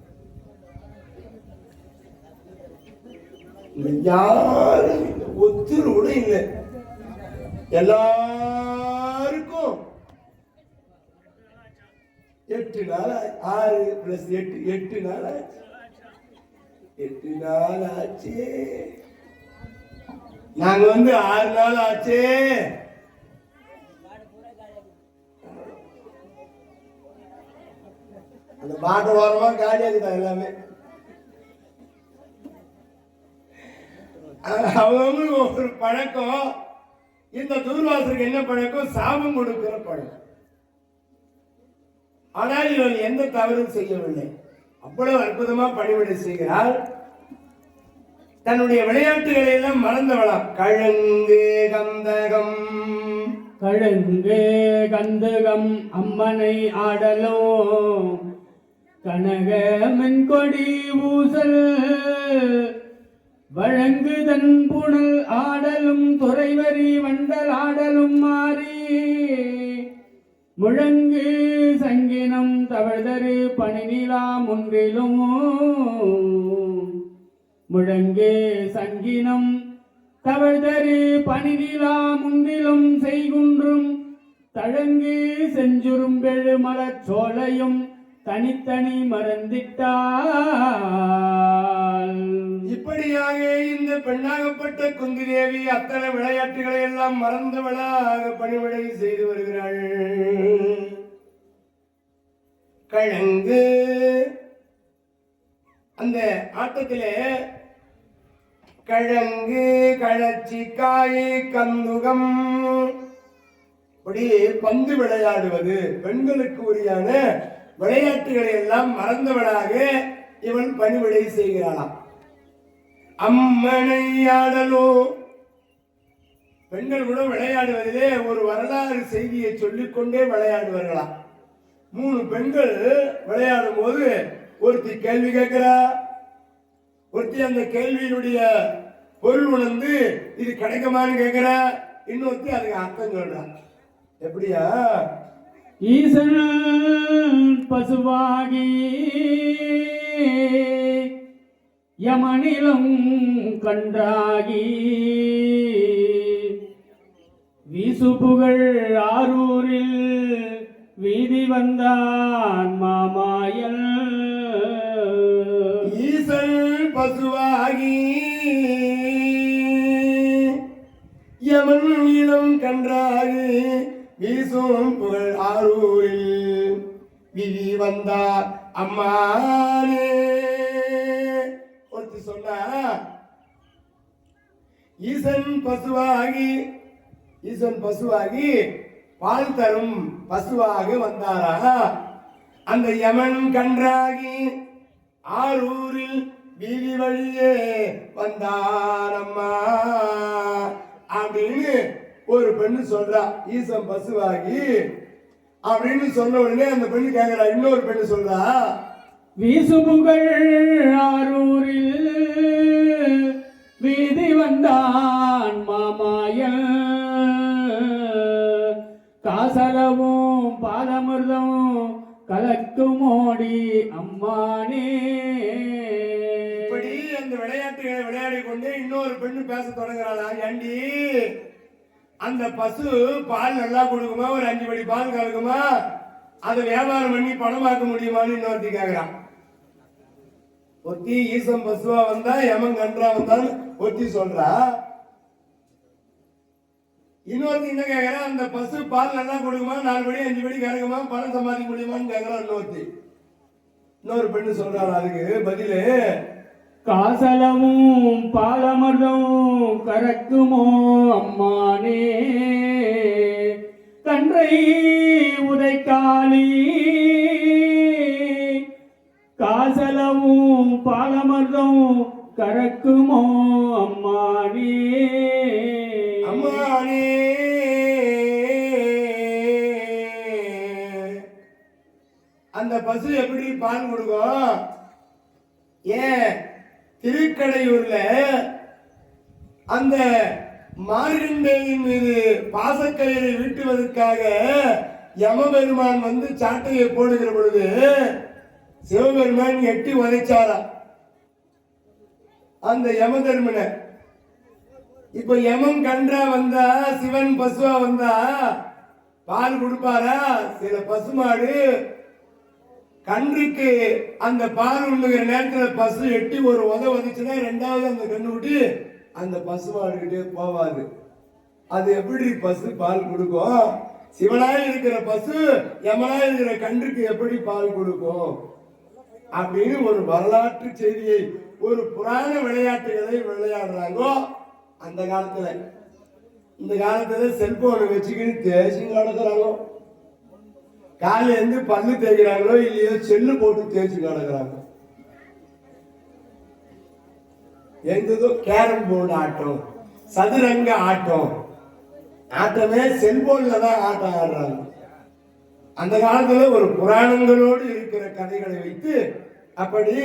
யாரும் ஒத்துரு கூட இல்லை. எல்லாருக்கும் 8 நாள் 6 + 8 8 நாள் ஆச்சு. 8 நாள் ஆச்சு. நாங்க வந்து 6 நாள் ஆச்சு. அந்த பாட்டு ஓரமா காலியாக்குதான் எல்லாமே. அவங்களுக்கு ஒரு பழக்கம். இந்த தூர்வாசருக்கு என்ன பழக்கம்? சாபம் கொடுக்கிற பழக்கம். ஆனால் இவன் எந்த தவறும் செய்யவில்லை. அவ்வளவு அற்புதமா பணிவிடை செய்கிறாள். தன்னுடைய விளையாட்டுகளை எல்லாம் மறந்தவளாம். கழங்கு கந்தகம், கழங்கு கந்தகம் அம்மனை ஆடலோ, கனக மென்கொடி ஊசல் வழங்குதன் புனல் ஆடலும், துறைவரி வண்டல் ஆடலும் மாறி முழங்கு சங்கினம் தவழ்தரு பணிநிலா முன்றிலும் முழங்கு சங்கினம் தவழ்தரு பணிநிலா முன்றிலும் செய்குன்றும் தழங்கு செஞ்சுரும்பெழு மலர் சோலையும் தனித்தனி மறந்திட்டாள். இப்படியாக இந்த பெண்ணாகப்பட்ட குந்தி தேவி அத்தனை விளையாட்டுகளை எல்லாம் மறந்தவளாக பணிவிடை செய்து வருகிறாள். கழங்கு அந்த ஆட்டத்திலே கழங்கு கழச்சி காய் கந்துகம் அப்படி பந்து விளையாடுவது பெண்களுக்கு உரியான விளையாட்டுகளை எல்லாம் மறந்தவளாக இவள் பணிவிடை செய்கிறாளாம். அம்மனை ஆடலோ பெண்கள் கூட விளையாடுவதிலே ஒரு வரலாறு செய்தியை சொல்லிக்கொண்டே விளையாடுவார்களாம். 3 பெண்கள் விளையாடும் போது ஒருத்தி கேள்வி கேட்கிறா, ஒருத்தி அந்த கேள்வியினுடைய பொருள் உணர்ந்து இது கிடைக்குமான்னு கேட்கிறா, இன்னொருத்தி அதுக்கு அர்த்தம் சொல்றா. எப்படியா? ஈசன் பசுவாகி யமனிலும் கன்றாகி வீசுபுகழ் ஆரூரில் வீதி வந்தான் மாமாயல். ஈசன் பசுவாகி யமன் இளம் கன்றாகி வீசும் புகழ் ஆரூரில் விதி வந்தார் அம்மானே. ஒருத்தி சொன்னா ஈசன் பசுவாகி பால் தரும் பசுவாக வந்தாரா. அந்த யமன் கன்றாகி ஆரூரில் வீதி வழியே வந்தார் அம்மா அப்படின்னு ஒரு பெண்ணு சொல்றா. ஈசன் பசுவாகி அப்படின்னு சொன்ன உடனே அந்த பெண்ணு கேட்கிறா. இன்னொரு பெண்ணு சொல்றா, வீசுபுகழ் ஆரூரில் வீதி வந்தான் மாமாயல். காசலவும் பாலமிர்தமும் கலக்குமோடி அம்மானே. இப்படி அந்த விளையாட்டுகளை விளையாடி கொண்டு இன்னொரு பெண்ணு பேச தொடங்குறாளா. ஏண்டி அந்த பசு பால் நல்லா கொடுக்குமா, ஒரு 5 படி பால் கலக்குமா, அதை வியாபாரம் பண்ணி பணமாக்க முடியுமான்னு இன்னொருத்தி கேட்கிறான். ஒத்தி ஈசம் பசுவா வந்தா யமன் கன்றா வந்தான்னு ஒத்தி சொல்றா. இன்னொருத்தி என்ன கேட்கிறா, அந்த பசு பால் நல்லா கொடுக்குமா, 4 படி 5 படி கறக்குமா, பணம் சம்பாதிக்க முடியுமான்னு கேட்கிறா இன்னொருத்தி. இன்னொரு பெண்ணு சொல்றாள். அதுக்கு பதிலு, காசலமும் பாலமர்தமும் கறக்குமோ அம்மானே. கன்றை உதைக்காளி காசலமும் பாலமர்தமும் கறக்குமோ அம்மானே. அம்மானே அந்த பசு எப்படி பால் கொடுக்கும்? ஏன் திருக்கடையூர்ல அந்த மார்கண்டேயின் மீது பாசக்கயிறை வீட்டுவதற்காக யமபெருமான் வந்து சாட்டையை போடுகிற பொழுது சிவபெருமான் எட்டி உதைச்சாரா அந்த யமதர்மனை. இப்ப யமன் கன்றா வந்தா சிவன் பசுவா வந்தா பால் கொடுப்பாரா? சில பசுமாடு கன்றுக்கு அந்த பால் உண்ணுகிற நேரத்தில் பசு எட்டி ஒரு உதச்சுன்னா 2வது அந்த கண்ணுக்குட்டி அந்த பசுமாடுகிட்டே போவாது. அது எப்படி பசு பால் கொடுக்கும்? சிவனாய் இருக்கிற பசு யமனாய் இருக்கிற கன்றுக்கு எப்படி பால் கொடுக்கும் அப்படின்னு ஒரு வரலாற்று செய்தியை, ஒரு புராண விளையாட்டுகளை விளையாடுறாங்கோ அந்த காலத்துல. இந்த காலத்துல செல்போனை வச்சுக்கிட்டு தேய்ச்சி நடக்கிறாங்க. காலையில இருந்து பல்லு தேய்க்கிறாங்களோ இல்லையோ செல்லு போட்டு தேய்ச்சி நடக்கிறாங்க. எந்ததோ கேரம் போர்டு ஆட்டம், சதுரங்க ஆட்டம், ஆட்டமே செல்போன்ல தான் ஆட்டம் ஆடுறாங்க. அந்த காலத்துல ஒரு புராணங்களோடு இருக்கிற கதைகளை வைத்து அப்படி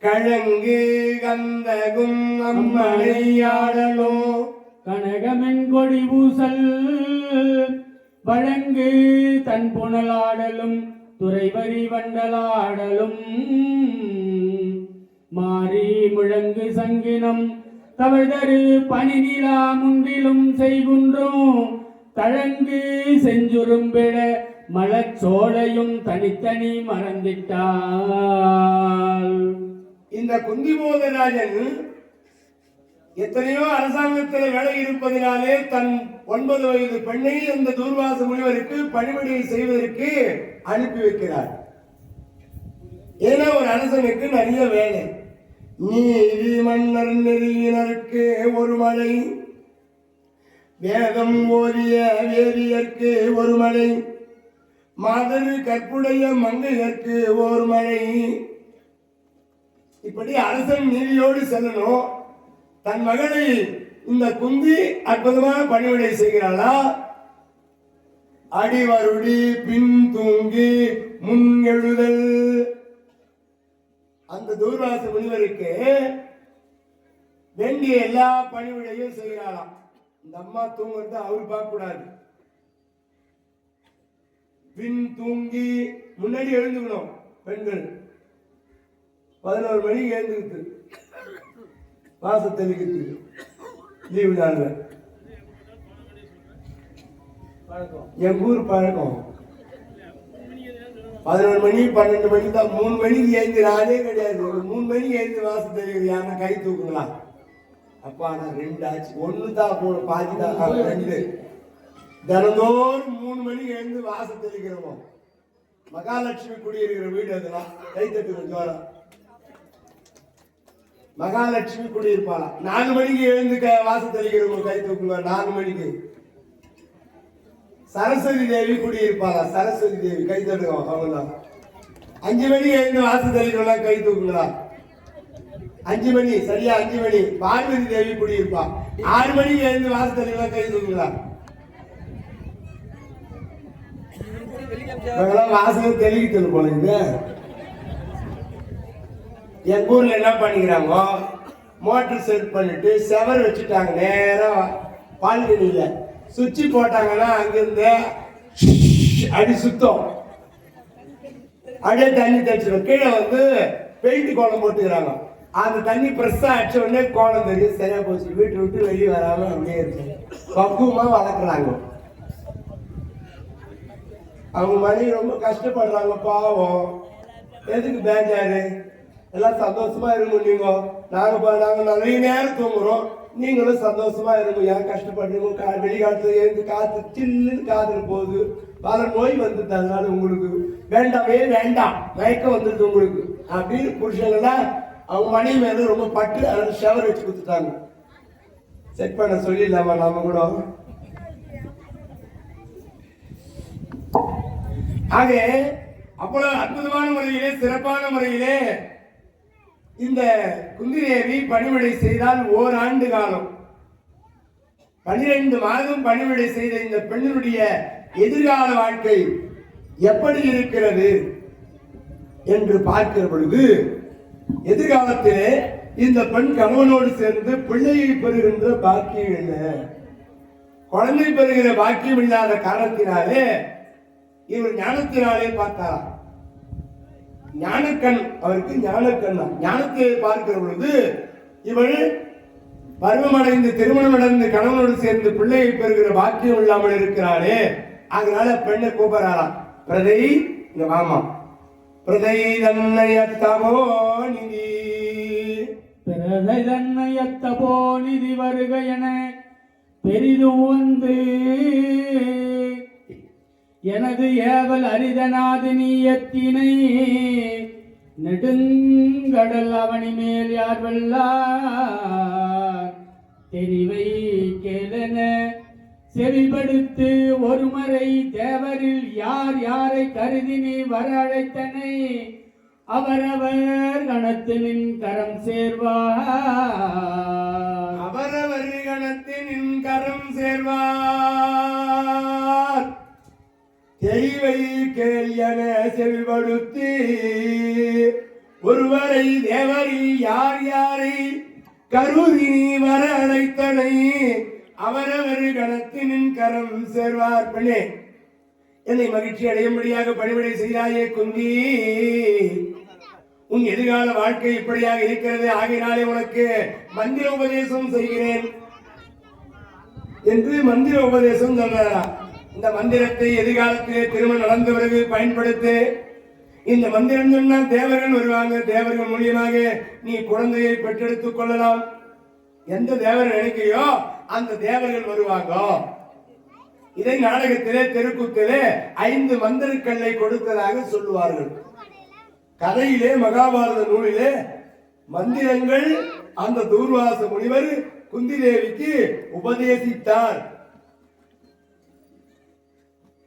கழங்கு கந்தகும் அம்மனை ஆடலோ கனகமென் கொடி பூசல் வழங்கு தன் புனலாடலும் துறைவரி வண்டலாடலும் மாறி முழங்கு சங்கினம் தவழ்தரு பனி நிலா முன்றிலும் செய்குன்றும் தழங்கு செஞ்சுரும்பிட மலச்சோலையும் தனித்தனி மறந்திட்டாள். இந்த குந்திபோதராஜன் எத்தனையோ அரசாங்கத்தில் வேலை இருப்பதினாலே தன் 9 வயது பெண்ணை அந்த தூர்வாச முனிவருக்கு பணிவிடை செய்வதற்கு அனுப்பி வைக்கிறார். ஏன்னா ஒரு அரசனுக்கு நிறைய வேலை. நீதி மன்னர் நெறியினருக்கு ஒரு மழை, வேதம் ஓதிய வேதியர்க்கு ஒரு மழை, மாதர் கற்புடைய மங்கையர்க்கு ஒரு மழை. இப்படி அரசன் நீதியோடு செல்லணும். தன் மகளை இந்த குந்தி அற்புதமான பணிவிடை செய்கிறாளா? அடிவருடி பின் தூங்கி முன் எழுதல். அந்த தூர்வாச முனிவருக்கு வேண்டிய எல்லா பணிவிடையும் செய்கிறாளாம். இந்த அம்மா தூங்குறது அவரு பார்க்க கூடாது. பின் தூங்கி முன்னாடி எழுந்துக்கணும். பெண்கள் 11 மணிக்கு எழுந்துக்கிட்டு வாசத்தெளிக்கிட்டு லீவு நாள்ல என் ஊர் பழக்கம். 11 மணி 12 மணி தான். 3 மணிக்கு எழுந்து நானே கிடையாது. 3 மணிக்கு எழுந்து வாசல் தெளிக்கிறது யாருன்னா கை தூக்குங்களா? அப்பா நான் 2 ஆச்சு. 1 தான் போன பாதி தான் 2. தினந்தோறும் 3 மணிக்கு எழுந்து வாசல் தெளிக்கிறோம். மகாலட்சுமி குடியிருக்கிற வீடு அதெல்லாம். கை தட்டு கொஞ்சம். மகாலட்சுமி குடியிருப்பாளா? 4 மணிக்கு எழுந்து வாசல் தெளிக்கிறவங்க கை தூக்குங்க. 4 மணிக்கு. சரஸ்வதி தேவி குடியிருப்பாளா? சரஸ்வதி தேவி கை தட்டுவோம். அவங்களாம் 5 மணிக்கு எழுந்து வாசல் தெளிக்கிறவங்களா கை தூக்குங்களா? 5 மணி சரியா? 5 மணி. பார்வதி தேவி குடியிருப்பா. 6 மணிக்கு எழுந்து வாசல் தெளிக்கிறவங்களா கை தூக்குங்களா? வாசல் தெளிக்கிட்டு போல. இது எங்க ஊர்ல என்ன பண்ணிக்கிறாங்க, மோட்டர் செட் பண்ணிட்டு செவர் வச்சுட்டாங்க. நேரம் பால்கனியில சுவிட்ச் போட்டாங்கன்னா அங்கிருந்து அடி சுத்தம். அப்படியே தண்ணி தெளிச்சிடும். கீழே வந்து பெயிண்ட் கோலம் போட்டுக்கிறாங்க. அந்த தண்ணி பிரஸ்ஸா அடிச்ச உடனே கோலம் தெரியும். சரியா போச்சு. வீட்டை விட்டு வெளியே வராம அப்படியே இருக்கு. பக்குவமா வளர்க்குறாங்க. அவங்க மனைவி ரொம்ப கஷ்டப்படுறாங்க பாவம். எதுக்கு பேஞ்சாரு? எல்லாம் சந்தோஷமா இருக்கும். நாங்க நிறைய நேரம் தூங்குறோம். நீங்களும் சந்தோஷமா இருக்கும். ஏன் கஷ்டப்படுறீங்க? வெளிக்காலத்துல இருந்து காத்து சில்லுன்னு காத்துல போகுது. பல நோய் வந்துட்டு அதனால உங்களுக்கு வேண்டாமே வேண்டாம், மயக்கம் வந்துருது உங்களுக்கு அப்படின்னு புருஷங்கள்லாம் அவங்க மனைவி மேல ரொம்ப பட்டு அதனால ஷவர் வச்சு கொடுத்துட்டாங்க. செட் பண்ண சொல்லிடலாமா நாம கூட? ஆக அவ்வளவு அற்புதமான முறையிலே சிறப்பான முறையிலே இந்த குந்திதேவி பணிவிடை செய்தால் ஓராண்டு காலம் 12 மாதம் பணிவிடை செய்த இந்த பெண்ணினுடைய எதிர்கால வாழ்க்கை எப்படி இருக்கிறது என்று பார்க்கிற பொழுது, எதிர்காலத்திலே இந்த பெண் கணவனோடு சேர்ந்து பிள்ளையை பெறுகின்ற பாக்கியம் என்ன? குழந்தை பெறுகிற பாக்கியம் இல்லாத காரணத்தினாலே இவர் ஞானத்தினாலே பார்த்தாராம். ஞானக்கண் அவருக்கு ஞானக்கண் தான். ஞானத்தை பார்க்கிற பொழுது இவள் பருவமடைந்து திருமணம் அடைந்து கணவனோடு சேர்ந்து பிள்ளையை பெறுகிற பாக்கியம் இல்லாமல் இருக்கிறாளே. அதனால பெண்ணை கூப்பிடறாராம். பிரதை இந்த மாமா பிரதை தன்னையத்தபோ நிதி, பிரதை தன்னையத்தபோ நிதி வருக என பெரிதும் வந்து எனது ஏவல் அரிதனாது நீயத்தினை நெடுங்கடல் அவனி மேல் யார் வெல்லார் தெரிவை கேளன செவிபடுத்து ஒருமறை தேவரில் யார் யாரை கருதினி வர அழைத்தனை அவரவர் கணத்தினின் கரம் சேர்வார். அவரவர் கணத்தினின் கரம் சேர்வார். தெளிவை கேள்யன செவிபடுத்தி ஒருவரை தேவரில் யார் யாரை கருதினி வர அழைத்தனை அவரவர் கணத்தினின் கரம் சேர்வார். பெண்ணே என்னை மகிழ்ச்சி அடையும்படியாக பணிவிடை செய்தாயே குந்தி. உன் எதிர்கால வாழ்க்கை இப்படியாக இருக்கிறது, ஆகையினாலே உனக்கு மந்திர உபதேசம் செய்கிறேன் என்று மந்திர உபதேசம் சொன்னாரா. இந்த மந்திரத்தை எதிர்காலத்திலே திருமணம் நடந்த பிறகு பயன்படுத்து. இந்த மந்திரம் சொன்னா தேவர்கள் வருவாங்க, தேவர்கள் மூலியமாக நீ குழந்தையை பெற்றெடுத்துக் கொள்ளலாம். எந்த தேவர்கள் நினைக்கிறியோ அந்த தேவர்கள் வருவாங்க. இதை நாடகத்திலே தெருக்கூத்திலே 5 மந்திரக்கல்லை கொடுத்ததாக சொல்லுவார்கள். கதையிலே மகாபாரத நூலிலே மந்திரங்கள் அந்த தூர்வாச முனிவர் குந்தி தேவிக்கு உபதேசித்தார்.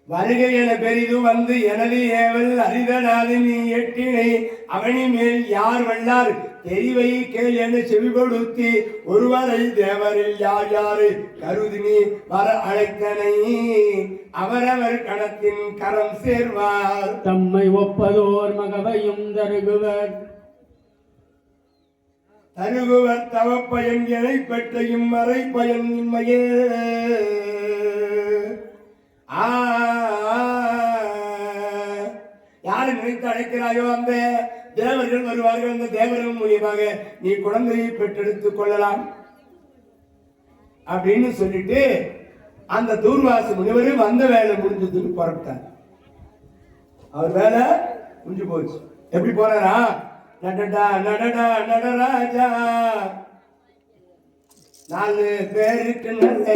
வருகை என பெரிது வந்து எனது ஏவல் அரிதனாது நீ எட்டினை அவனி மேல் யார் வல்லார் தெரிவை கேள் என செவி கொடுத்தி ஒருவரை தேவரில் யார் யாரு கருதி நீ வர அழைத்தனை அவரவர் கணத்தின் கரம் சேர்வார். தம்மை ஒப்பதோர் மகவையும் தருகுவர் தவப்பயன் எனை பெற்றையும் மறை பயன் இன்மையே. யாரை நினைத்து அழைக்கிறாயோ அந்த தேவர்கள் வருவார்கள். அந்த தேவர்கள் மூலியமாக நீ குழந்தையை பெற்றெடுத்துக் கொள்ளலாம் அப்படின்னு சொல்லிட்டு அந்த தூர்வாச முனிவர் வந்த வேலை முடிஞ்சதுன்னு புறப்பட்டார். அவர் வேலை முடிஞ்சு போச்சு. எப்படி போறாரா? நடடா நடடா நடராஜா 4 பேருக்கு நல்ல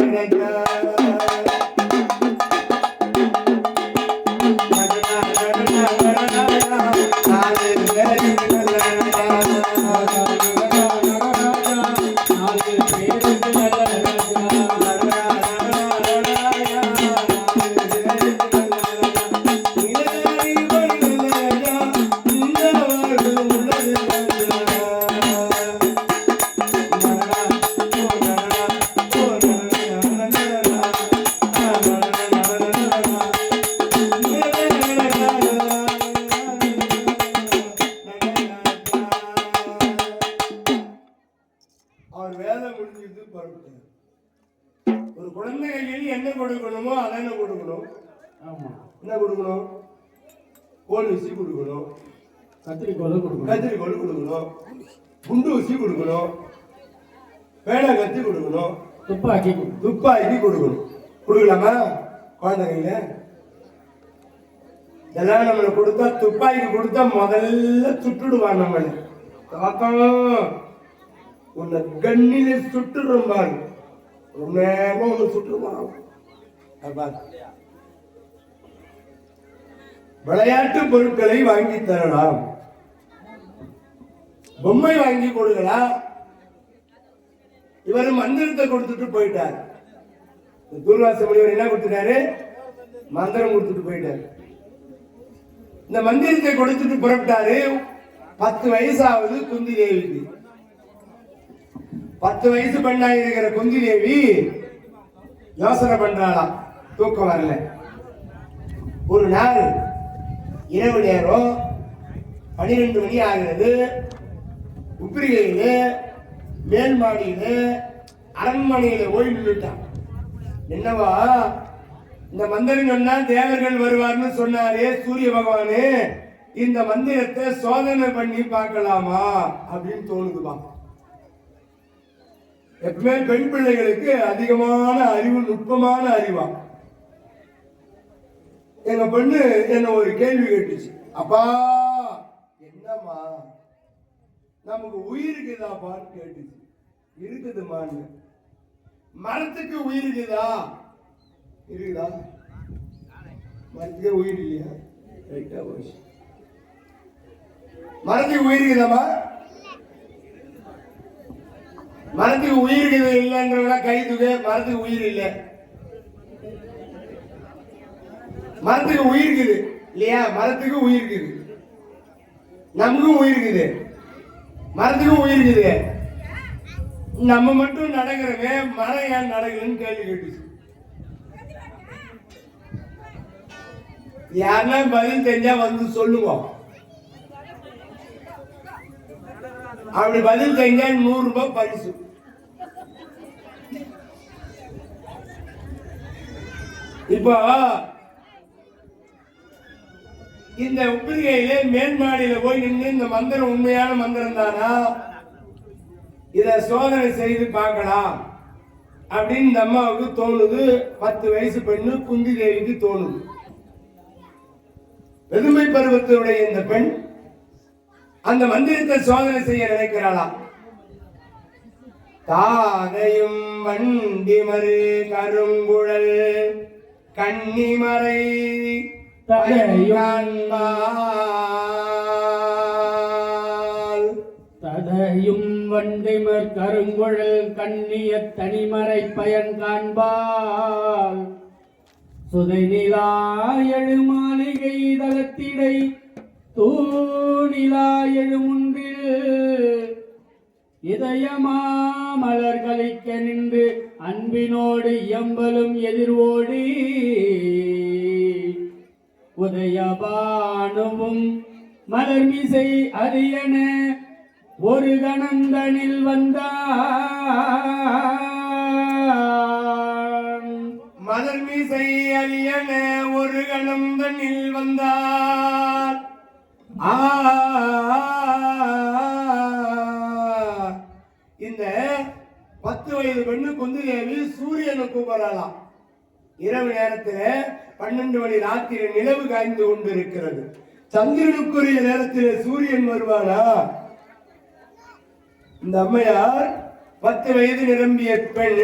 ஒரு குழந்தை கையில் என்ன கொடுக்கணுமோ அதை கொடுக்கணும். ஆமா, என்ன கொடுக்கணும்? கோல் ஊசி கொடுக்கணும், கத்திரிக்கோள் கொடுக்கணும், குண்டு ஊசி கொடுக்கணும், பேனை கத்தி கொடுக்கணும், துப்பாக்கி கொடுக்கணும். கொடுக்கலாமா குழந்தை கையில? இதெல்லாம் நம்மளை கொடுத்தா, துப்பாக்கி கொடுத்தா முதல்ல சுட்டுடுவான் நம்மளை. உன்னை கண்ணிலே சுட்டுடும் பாரு, ஒன்னு சுட்டுருவான். விளையாட்டு பொருட்களை வாங்கி தரலாம், பொம்மை வாங்கி கொடுக்கலாம். இவர் மந்திரத்தை கொடுத்துட்டு போயிட்டார். தூர்வாச முனிவர் என்ன கொடுத்துட்டாரு? மந்திரம் கொடுத்துட்டு போயிட்டார். இந்த மந்திரத்தை கொடுத்துட்டு புறப்பட்டாரு. 10 வயசாவது குந்தி தேவிக்கு. 10 வயசு பெண்ணா இருக்கிற குந்தி தேவி யோசனை பண்றாளாம், தூக்கம் வரல. ஒரு நாள் இரவு நேரம் 12 மணி ஆகிறது. உப்பிரிகையில மேல் மாடியில அரண்மனையில ஓய்ந்துட்டான். என்னவா இந்த மந்திரம் சொன்னா தேவர்கள் வருவார்னு சொன்னாரே சூரிய பகவானு, இந்த மந்திரத்தை சோதனை பண்ணி பார்க்கலாமா அப்படின்னு தோணுதுப்பா. எப்பவுமே பெண் பிள்ளைகளுக்கு அதிகமான அறிவு, நுட்பமான அறிவா. எங்க பொண்ணு என்ன ஒரு கேள்வி கேட்டுச்சு, அப்பா என்னம்மா நமக்கு உயிர் இருக்குதாப்பான்னு கேட்டுச்சு. இருக்குதுமான்னு. மரத்துக்கு உயிர் இருக்குதா? இருக்குதா? மரத்துக்கு உயிர் இல்லையா? மரத்துக்கு உயிர் இருக்குதாமா? மரத்துக்கு உயிர் இருக்குது இல்லைன்றவங்க கை தூக்கு. மரத்துக்கு உயிர் இல்லை. மரத்துக்கு உயிர் இருக்குது இல்லையா? மரத்துக்கு உயிர் இருக்குது, நமக்கும் உயிர் இருக்குது, மரத்துக்கும் உயிர் இருக்குது. நம்ம மட்டும் நடக்கிறவே மரம் ஏன் நடக்குதுன்னு கேள்வி கேட்டுச்சு. யாருன்னா பதில் தெரிஞ்சா வந்து சொல்லுவோம். அப்படி பதில் தெரிஞ்சா 100 ரூபாய் பரிசு. இப்போ இந்த உப்பிரிகையிலே மேல்மாடியில போய் நின்று இந்த மந்திரம் உண்மையான மந்திரம் தானா, இத சோதனை செய்து பார்க்கலாம் அப்படின்னு இந்த அம்மாவுக்கு தோணுது. 10 வயசு பெண்ணு குந்தி தேவிக்கு தோணுது. வெதுமை பருவத்தினுடைய இந்த பெண் அந்த மந்திரத்தை சோதனை செய்ய நினைக்கிறாளாம். தாதையும் வண்டிமரு கருங்குழல் கன்னிமறை ததையும் வண்டிமர் கருங்குழல் கண்ணிய தனிமறை பயன் காண்பால் சுதை நிலா எழு மாளிகை தளத்திடை தூணிலா எழுமுன்றில் இதயமா மலர் கலிக்க நின்று அன்பினோடு எம்பலும் எதிர்வோடி உதயபானுவும் மலர் மிசை அரியன ஒரு கணந்தனில் வந்தான். மலர் மிசை அரியன ஒரு கணந்தனில் வந்தார். இந்த 10 வயது பெண்ணு குந்தி தேவி சூரியனை கூப்பிடலாம். இரவு நேரத்தில் 12 மணி ராத்திரி நிலவு காய்ந்து கொண்டு இருக்கிறது. சந்திரனுக்குரிய நேரத்தில் சூரியன் வருவானா? இந்த அம்மையார் 10 வயது நிரம்பிய பெண்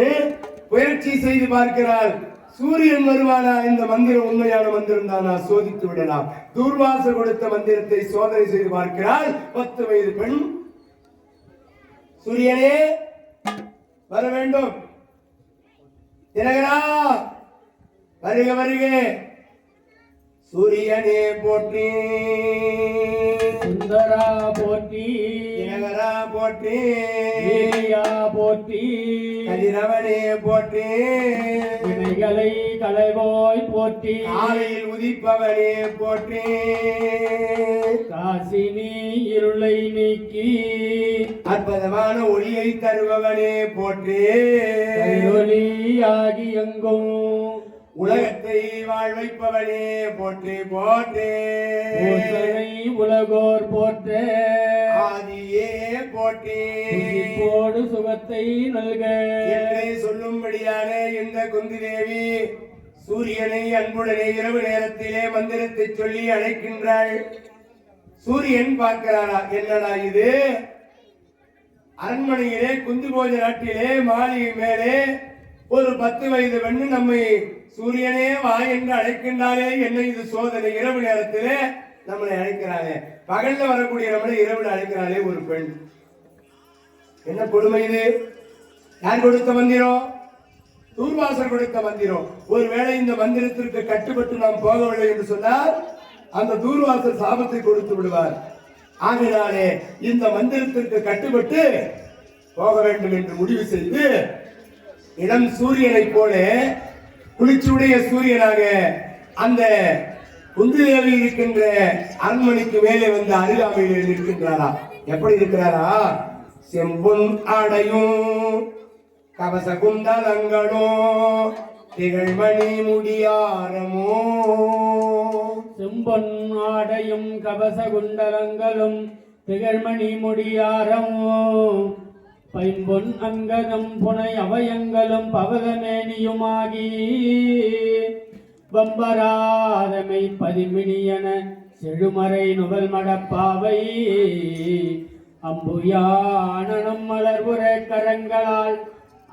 முயற்சி செய்து பார்க்கிறாள். சூரியன் வருவானா? இந்த மந்திரம் உண்மையான மந்திரம் தானா? சோதித்து விடலாம். தூர்வாசர் கொடுத்த மந்திரத்தை சோதனை செய்து பார்க்கிறாள் 10 வயது பெண். சூரியனே வர வேண்டும், தினகரா வருக வருக, சூரியனே போற்றி, சுந்தரா போற்றி, தினகரா போற்றி, வீரியா போற்றி, கதிரவனே போற்றி, வினைகளை களைவோய் போற்றி, காலையில் உதிப்பவனே போற்றி, காசினி இருளை நீக்கி அற்புதமான ஒளியை தருபவனே போற்றி, ஒளியாகி எங்கும் உலகத்தை வாழ்வைப்பவனே போற்றி போற்றி, உலகோர் போற்ற ஆதியே போற்றி, போடு சுகத்தை நல்க என்று சொல்லும்படியான இந்த குந்தி தேவி சூரியனை அன்புடனே இரவு நேரத்திலே மந்திரத்தை சொல்லி அழைக்கின்றாள். சூரியன் பார்க்கிறாரா, என்னடா இது? அரண்மனையிலே குந்தி போஜ நாட்டிலே மாளிகை மேலே ஒரு 10 வயது பெண்ணு நம்மை சூரியனே வா என்று அழைக்கின்றாலே. என்ன இது சோதனை? இரவு நேரத்திலே நம்மளை அழைக்கிறாளே, பகல்ல வரக்கூடிய நம்மளை இரவுல அழைக்கிறாளே ஒரு பெண். என்ன கொடுமை இது? யார் கொடுத்த மந்திரம்? தூர்வாசர் கொடுத்த மந்திரம். ஒருவேளை இந்த மந்திரத்திற்கு கட்டுப்பட்டு நாம் போகவில்லை என்று சொன்னால் அந்த தூர்வாசர் சாபத்தை கொடுத்து விடுவார். ஆகினாலே இந்த மந்திரத்திற்கு கட்டுப்பட்டு போக வேண்டும் என்று முடிவு செய்து இளம் சூரியனை போல குளிர்ச்சியுடைய சூரியனாக அந்த குந்தி தேவி இருக்கின்ற அரண்மனைக்கு மேலே வந்து அருகாமையில் இருக்கின்றாரா. எப்படி இருக்கிறாரா? செம்பொன் ஆடையும் கவச குண்டலங்களும் திகழ்மணி முடியாரமோ. செம்பொன் ஆடையும் கவச குண்டலங்களும் திகழ்மணி முடியாரமும் பைம்பொன் அங்கதம் புனை அவயங்களும் பவதமேனியுமாகி வம்பராதமை பதிமினியன செழுமறை நுவல் மடப்பாவை அம்புயானனும் மலர்புற கரங்களால்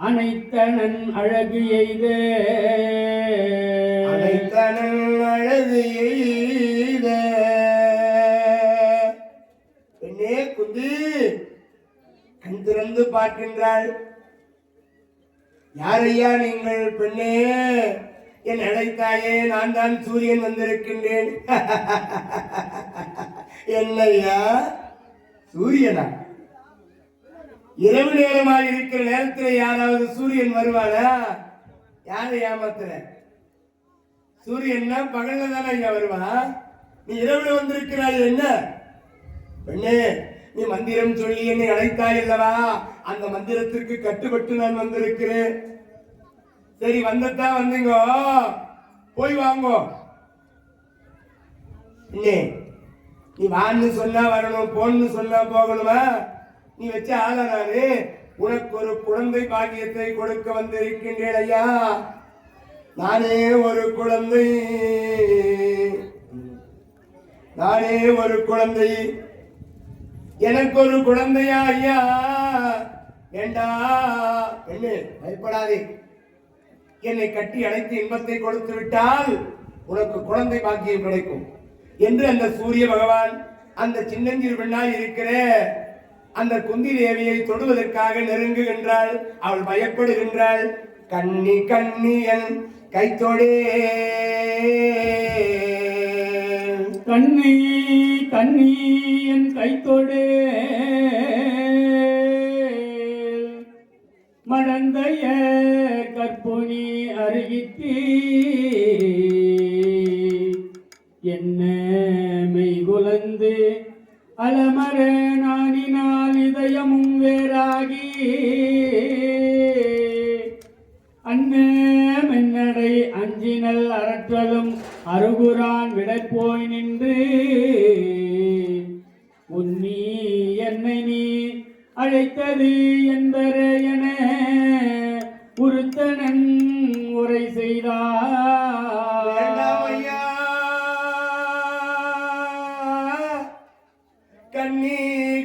அனைத்தனன் அழகு எய்தே, அனைத்தனன் அழகு எய்தே. பெண்ணே குந்தி கண் திறந்து பார்க்கின்றாள். யாரையா நீங்கள்? பெண்ணே, என் அழைத்தாயே, நான் தான் சூரியன் வந்திருக்கின்றேன். என்னையா சூரியனா? இரவு நேரமாக இருக்கிற நேரத்தில் யாராவது சூரியன் வருவானா? யாரை ஏமாத்துற? சூரியன்னா பகல்ல தானே ஐயா வருவான். நீ இரவுல வந்திருக்கிறாய். என்ன பெண்ணே, நீ மந்திரம் சொல்லி என்னை அழைத்தாய் அல்லவா? அந்த மந்திரத்திற்கு கட்டுப்பட்டு நான் வந்திருக்கிறேன். சரி, வந்தா வந்தீங்க, போய் வாங்கோ. இன்னே நீ வான்னு சொன்னா வரணும், போன்னு சொன்னா போகணுமா? நீ வச்ச ஆள நானு உனக்கு ஒரு குழந்தை பாக்கியத்தை கொடுக்க வந்திருக்கின்றேன் ஐயா. நானே ஒரு குழந்தை, நானே ஒரு குழந்தை, எனக்கு ஒரு குழந்தையா ஐயா? ஏண்டா பெண்ணு பயப்படாதே, என்னை கட்டி அணைத்து இன்பத்தை கொடுத்து விட்டால் உனக்கு குழந்தை பாக்கியம் கிடைக்கும் என்று அந்த சூரிய பகவான் அந்த சின்னஞ்சிறு பெண்ணாய் இருக்கிற அந்த குந்தி தேவியை தொடுவதற்காக நெருங்குகின்றாள். அவள் பயப்படுகின்றாள். கண்ணி கண்ணியன் கைத்தொடே, கண்ணி கண்ணி என் கைத்தொடே, மடந்தைய கற்புனி அருகித்தி என்ன மெய்குலந்து அலமர நானினால் இதயமும் வேறாகி அன்னமென்னடை அஞ்சினல் அரற்றலும் அருகுரான் விடப்போய் நின்று உன்னி என்னை நீ அழைத்தது என்பர என உருத்தனன் உரை செய்தார். ஐயா கண்ணி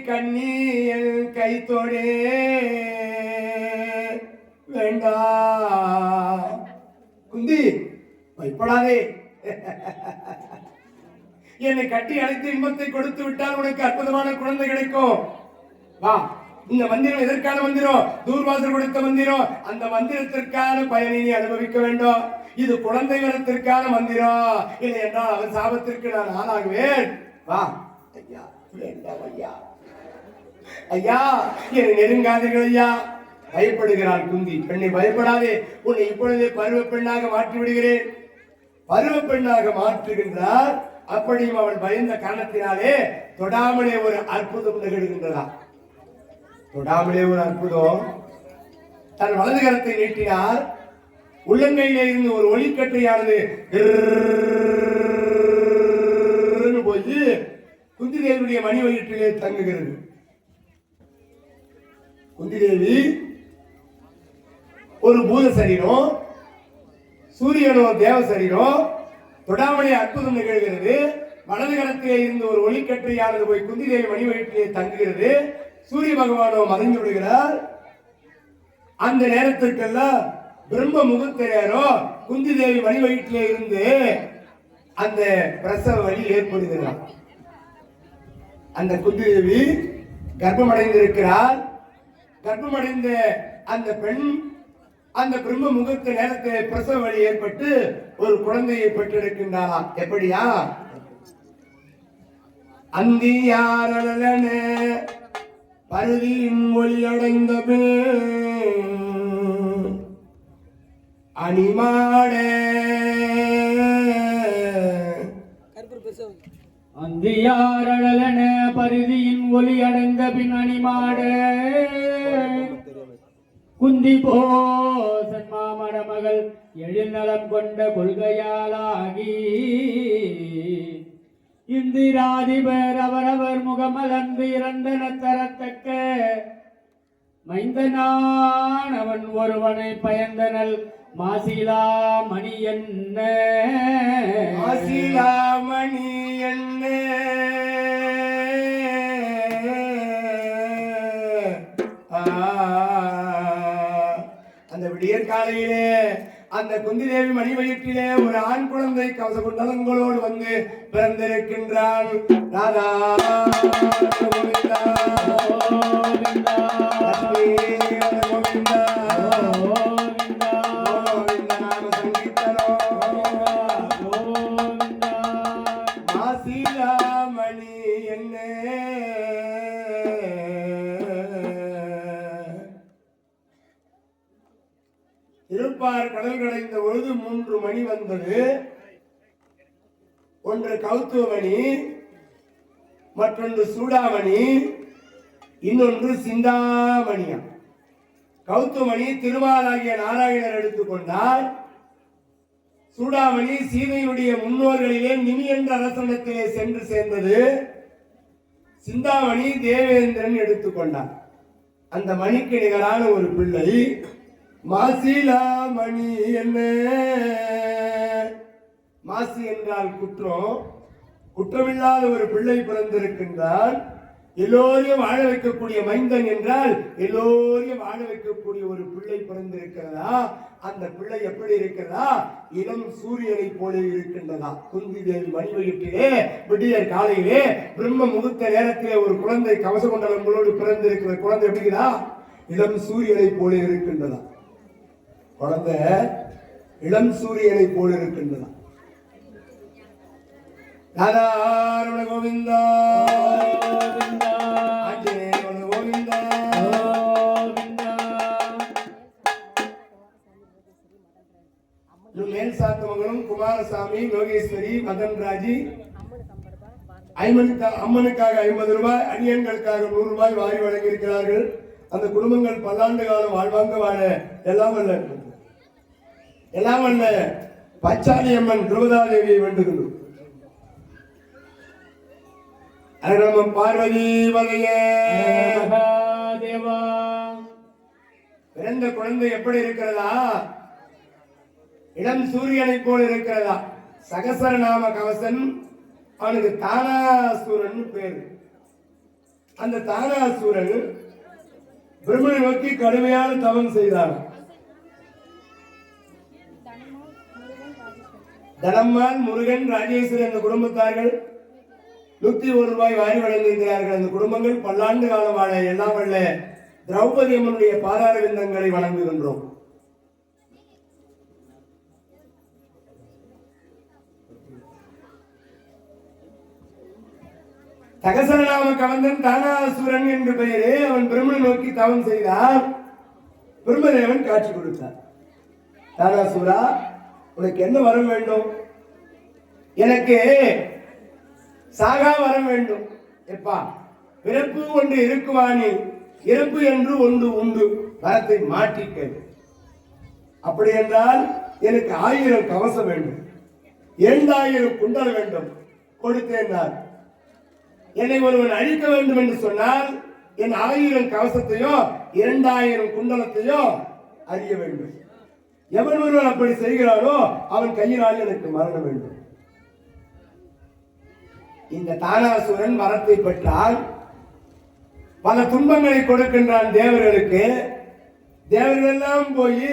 கண்ணி என் கைத்தொடே வேண்டா. குந்தி பயப்படாதே, என்னை கட்டி அழைத்து இன்பத்தை கொடுத்து விட்டால் உனக்கு அற்புதமான குழந்தை கிடைக்கும். வா, இந்த மந்திரம் எதற்கான மந்திரம்? தூர்வாசல் கொடுத்த மந்திரம். அந்த மந்திரத்திற்கான பயனை நீ அனுபவிக்க வேண்டும். இது குழந்தை வரத்திற்கான மந்திரம். இல்லை என்றால் அவன் சாபத்திற்கு நான் ஆளாகுவேன். வா ஐயா, வேண்டாம் ஐயா, ஐயா என்னை நெருங்காதீர்கள் ஐயா. பயப்படுகிறாள் குந்தி. பெண்ணை பயப்படாதே, உன்னை இப்பொழுதே பருவ பெண்ணாக மாற்றி விடுகிறேன். பருவ பெண்ணாக மாற்றுகின்றார். அப்படியும் அவள் பயந்த காரணத்தினாலே தொடாமலே ஒரு அற்புதம் நிகழ்கின்றதா. தொடாமலே ஒரு அற்புதம். தன் வலது கரத்தை நீட்டினார். உள்ளங்கையிலே இருந்து ஒரு ஒளிக்கற்றையானது போய் குந்தி தேவியுடைய மணி வயிற்றிலே தங்குகிறது. குந்தி தேவி ஒரு பூத சரீரம், சூரியனோ தேவ சரீரம். தொடாமலே அற்புதம் நிகழ்கிறது. வலது கரத்திலே இருந்து ஒரு ஒளிக்கற்றையானது போய் குந்தி தேவி மணி வயிற்றிலே தங்குகிறது. சூரிய பகவானோ மறைந்து விடுகிறார். அந்த நேரத்திற்கெல்லாம் பிரம்ம முகூர்த்தரோ குந்தி தேவி மணி வயிற்றிலே இருந்து அந்த பிரசவ வழி ஏற்படுகிறார். அந்த குந்தி தேவி கர்ப்பமடைந்திருக்கிறார். கர்ப்பமடைந்த அந்த பெண் அந்த பிரம்ம முகூர்த்த நேரத்தில் பிரசவ வழி ஏற்பட்டு ஒரு குழந்தையை பெற்றெடுக்கின்றாராம். எப்படியா? அந்தியாரலன பருதியின் ஒளியடைந்த அணிமாட அந்தியாரலன பருதியின் ஒளி அடைந்த பின் அணிமாட குந்தி போசன் மாமட மகள் எழுநலம் கொண்ட கொள்கையாலாகி இந்திராதிபர் அவரவர் முகமலர்ந்து இறந்தன தரத்தக்க மைந்தனான் அவன் ஒருவனை பயந்தனல் மாசிலா மணி என்ன, மாசிலா மணி என்ன. அந்த விடியற் காலையிலே அந்த குந்தி தேவி மணி வயிற்றிலே ஒரு ஆண் குழந்தை கவச குண்டலங்களோடு வந்து பிறந்திருக்கின்றான். ராதா கோவிந்தா கோவிந்தா கோவிந்தா கோவிந்தா நாம சங்கீர்த்தனோ கோவிந்தா. மாசிலா மணி என்ன. இருப்பார் கடல் கடைந்த பொழுது 3 மணி வந்தது. ஒன்று கௌத்துவமணி, மற்றொன்று சூடாமணி, இன்னொன்று சிந்தாமணியம். கௌத்துவமணி திருமாலாகிய நாராயணர் எடுத்துக்கொண்டார். சூடாமணி சீதையினுடைய முன்னோர்களிலே நிமி என்ற அரசனத்திலே சென்று சேர்ந்தது. சிந்தாமணி தேவேந்திரன் எடுத்துக்கொண்டான். அந்த மணிக்கு நிகரான ஒரு பிள்ளை மாசிலா மணி என்ன. மாசி என்றால் குற்றம், குற்றமில்லாத ஒரு பிள்ளை பிறந்திருக்கின்றான். எல்லோரையும் வாழ வைக்கக்கூடிய மைந்தன் என்றால் எல்லோரையும் வாழ வைக்கக்கூடிய ஒரு பிள்ளை பிறந்திருக்கிறதா? அந்த பிள்ளை எப்படி இருக்கிறதா? இளம் சூரியனை போல இருக்கின்றதா? குந்தி தேவி மணி வயிற்றிலே விடியற் காலையிலே பிரம்ம முகூர்த்த நேரத்திலே ஒரு குழந்தை கவச மண்டலங்களோடு பிறந்திருக்கிற குழந்தை எப்படிதா? இளம் சூரியனை போல இருக்கின்றதா? குழந்தை இளம் சூரியனை போல இருக்கின்றதா? ராதாரமண கோவிந்தா ஆஞ்சநேயரமண கோவிந்தா. மேல் சாத்தமங்கலம் குமாரசாமி லோகேஸ்வரி மதன்ராஜி அம்மனுக்காக 50 ரூபாய், அடியன்களுக்காக 100 ரூபாய் வாரி வழங்கியிருக்கிறார்கள். அந்த குடும்பங்கள் பல்லாண்டு காலம் வாழ்வாங்க வாழ எல்லாம் வல்ல பச்சாலி அம்மன் திரௌபதாதேவியை வேண்டுகின்றோம். அரணம் பார்வதி வலையே தேவா. பிறந்த குழந்தை எப்படி இருக்கிறதா? இளம் சூரியனை போல் இருக்கிறதா? சகசரநாம கவசன். அவனுக்கு தானாசூரன் பேரு. அந்த தானாசூரன் பிரம்மனை நோக்கி கடுமையான தவம் செய்தான். தனம்மாள், முருகன், ராஜேஸ்வரி அந்த குடும்பத்தார்கள் 101 ரூபாய் வாரி வழங்கியிருக்கிறார்கள். அந்த குடும்பங்கள் பல்லாண்டு காலம் வாழ எல்லாம் வல்ல திரௌபதி அம்மனுடைய பாதார விந்தங்களை வழங்குகின்றோம். சகசரநாம கவந்தன் தானாசுரன் என்று பெயரே. அவன் பிரம்மனை நோக்கி தவம் செய்தார். பிரம்மதேவன் காட்சி கொடுத்தார். தானாசுரா, உனக்கு என்ன வரம் வேண்டும்? எனக்கு சாகா வரம் வேண்டும். எப்பா, பிறப்பு ஒன்று இருக்குவானி, இறப்பு என்று ஒன்று உண்டு. வரத்தை மாற்றிக்க. அப்படி என்றால் எனக்கு 1000 கவசம் வேண்டும், 2000 குண்டல் வேண்டும். கொடுத்தேன். என்னை ஒருவன் அழிக்க வேண்டும் என்று சொன்னால் என் 1000 கவசத்தையோ 2000 குண்டலத்தையோ அறிய வேண்டும். எவன் ஒருவன் அப்படி செய்கிறானோ அவன் கையினால் எனக்கு மரணம் வேண்டும். இந்த தானாசுரன் வரத்தை பெற்றால் பல துன்பங்களை கொடுக்கின்றான் தேவர்களுக்கு. தேவர்கள் எல்லாம் போய்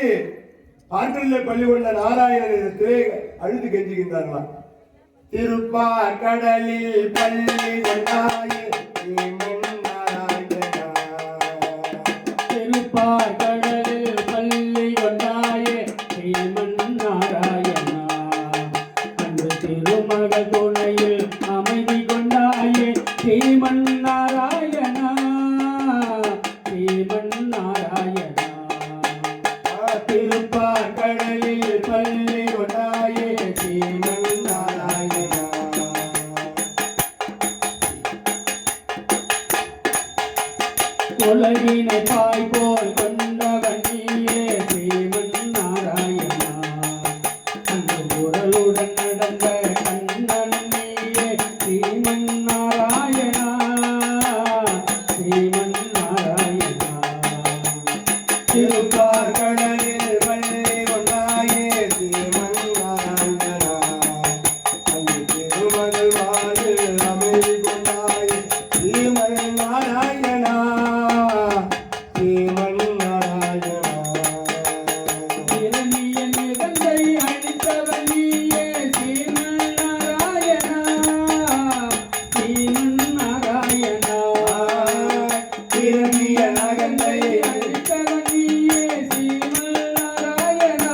ஆற்றலில் பள்ளி கொண்ட நாராயணனிடத்திலே அழுது கெஞ்சுகின்றார்களாம். திருப்பார் கடலில் பள்ளி கொண்டாயே நாராயணா, திருப்பார் கடலில் பள்ளி கொண்டாயே ஸ்ரீமன் நாராயணா, அன்று திருமகள் துணையில் அமைதி கொண்டாயே ஸ்ரீமன் நாராயணா, ஸ்ரீமன் நாராயணா. திருப்பார் கடலில் பள்ளி கொண்டாயே ஸ்ரீமன் நாராயணா. உலகினை பாய் போல் கொண்டவன் நீயே ஸ்ரீமன் நாராயணா, அந்த உடலுடன் நடந்த கண்ணன் நீயே ஸ்ரீமன் நாராயணா, ஸ்ரீமன் நாராயணா. திருப்பார் கடலில் பள்ளி கொண்டாயே ஸ்ரீமன் நாராயணா, அந்த திருமகள் வாழ்வு அமைதி கொண்டாயே ஸ்ரீமன் நாராயணா, ஸ்ரீமன் நாராயணா. இரணியன் இறந்தை அழித்தவன் நீயே ஸ்ரீமன் நாராயணா, ஸ்ரீமன் நாராயணா. இரணியன் அகந்தை அழித்தவன் நீயே ஸ்ரீமன் நாராயணா,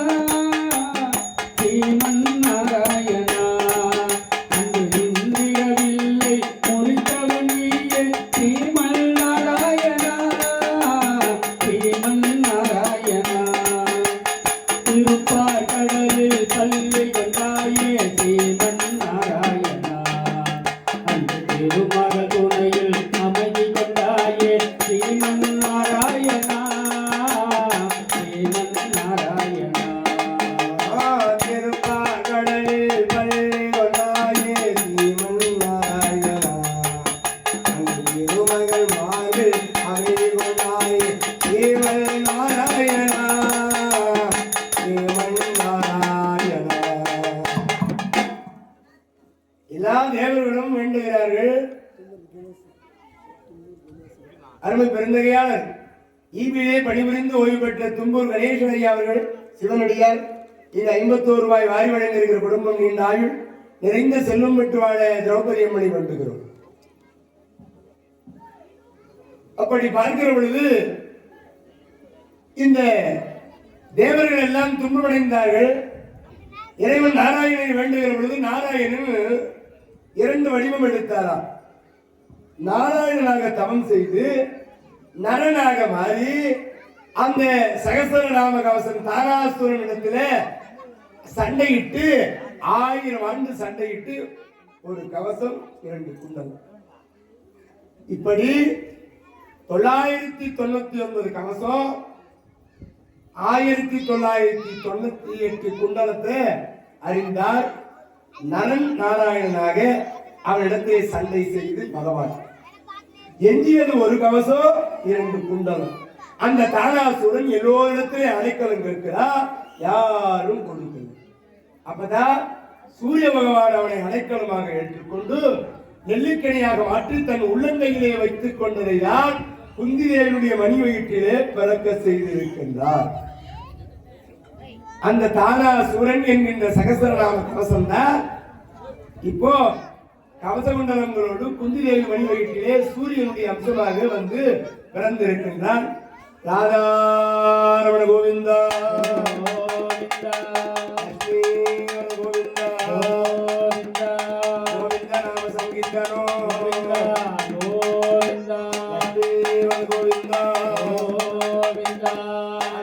ஸ்ரீமன் நாராயணா. அன்று இந்திரவில்லை முறித்தவன் நீயே ஸ்ரீமன் நாராயணா, ஸ்ரீமன் நாராயணா. திருப்பார் கடலில் பள்ளி கொண்டாயே ஸ்ரீமன் நாராயணா, அந்த திருமகள் துணையில் அமைதி கொண்டாயே ஸ்ரீமன் நாராயணா, ஸ்ரீமன் நாராயணா. திருப்பார் எல்லா தேவர்களும் வேண்டுகிறார்கள். அருமை பெருந்தகையாளர் ஈபிலே பணிபுரிந்து ஓய்வு பெற்ற தும்பூர் கணேசன் ஐயா அவர்கள் சிவனடியார் இந்த 51 ரூபாய் வாரி வழங்கியிருக்கிற குடும்பம் நீண்ட ஆயுள் நிறைந்த செல்வம் பெற்று வாழ திரௌபதி அம்மனை வேண்டுகிறோம். அப்படி பார்க்கிற பொழுது இந்த தேவர்கள் எல்லாம் துன்பமடைந்தார்கள். இறைவன் நாராயணனை வேண்டுகிற பொழுது நாராயணன் 2 வடிவம் எடுத்தாராம். நாராயணனாக தவம் செய்து நரனாக மாறி அந்த சகஸ்ரநாம கவசம் தாராசுரனிடத்துல சண்டையிட்டு 1000 ஆண்டு சண்டையிட்டு ஒரு கவசம் 2 குண்டலம். இப்படி 999 கவசம் 1998 குண்டலத்தை அறிந்தார். நரன் நாராயணனாக அவனிடத்தை சண்டை செய்து பகவான். எஞ்சியது ஒரு கவசம் 2 குண்டலம். அந்த தாராசுரன் எல்லோரிடத்திலே அடைக்கலம் கேட்கிறார், யாரும் கொடுக்கல. அப்பதான் சூரிய பகவான் அவனை அடைக்கலமாக ஏற்றுக்கொண்டு நெல்லிக்கனியாக மாற்றி தன் உள்ளங்கையிலே வைத்துக் கொண்டதை தான் குந்திதேவனுடைய மணி வயிற்றிலே பிறக்க செய்திருக்கின்றார். அந்த தாராசுரன் என்கின்ற சகஸ்ரநாம கவசம் தான் இப்போ கவசகுண்டலங்களோடு குந்திதேவி மணி வயிற்றிலே சூரியனுடைய அம்சமாக வந்து பிறந்திருக்கின்றான். ராதாரமண கோவிந்தா.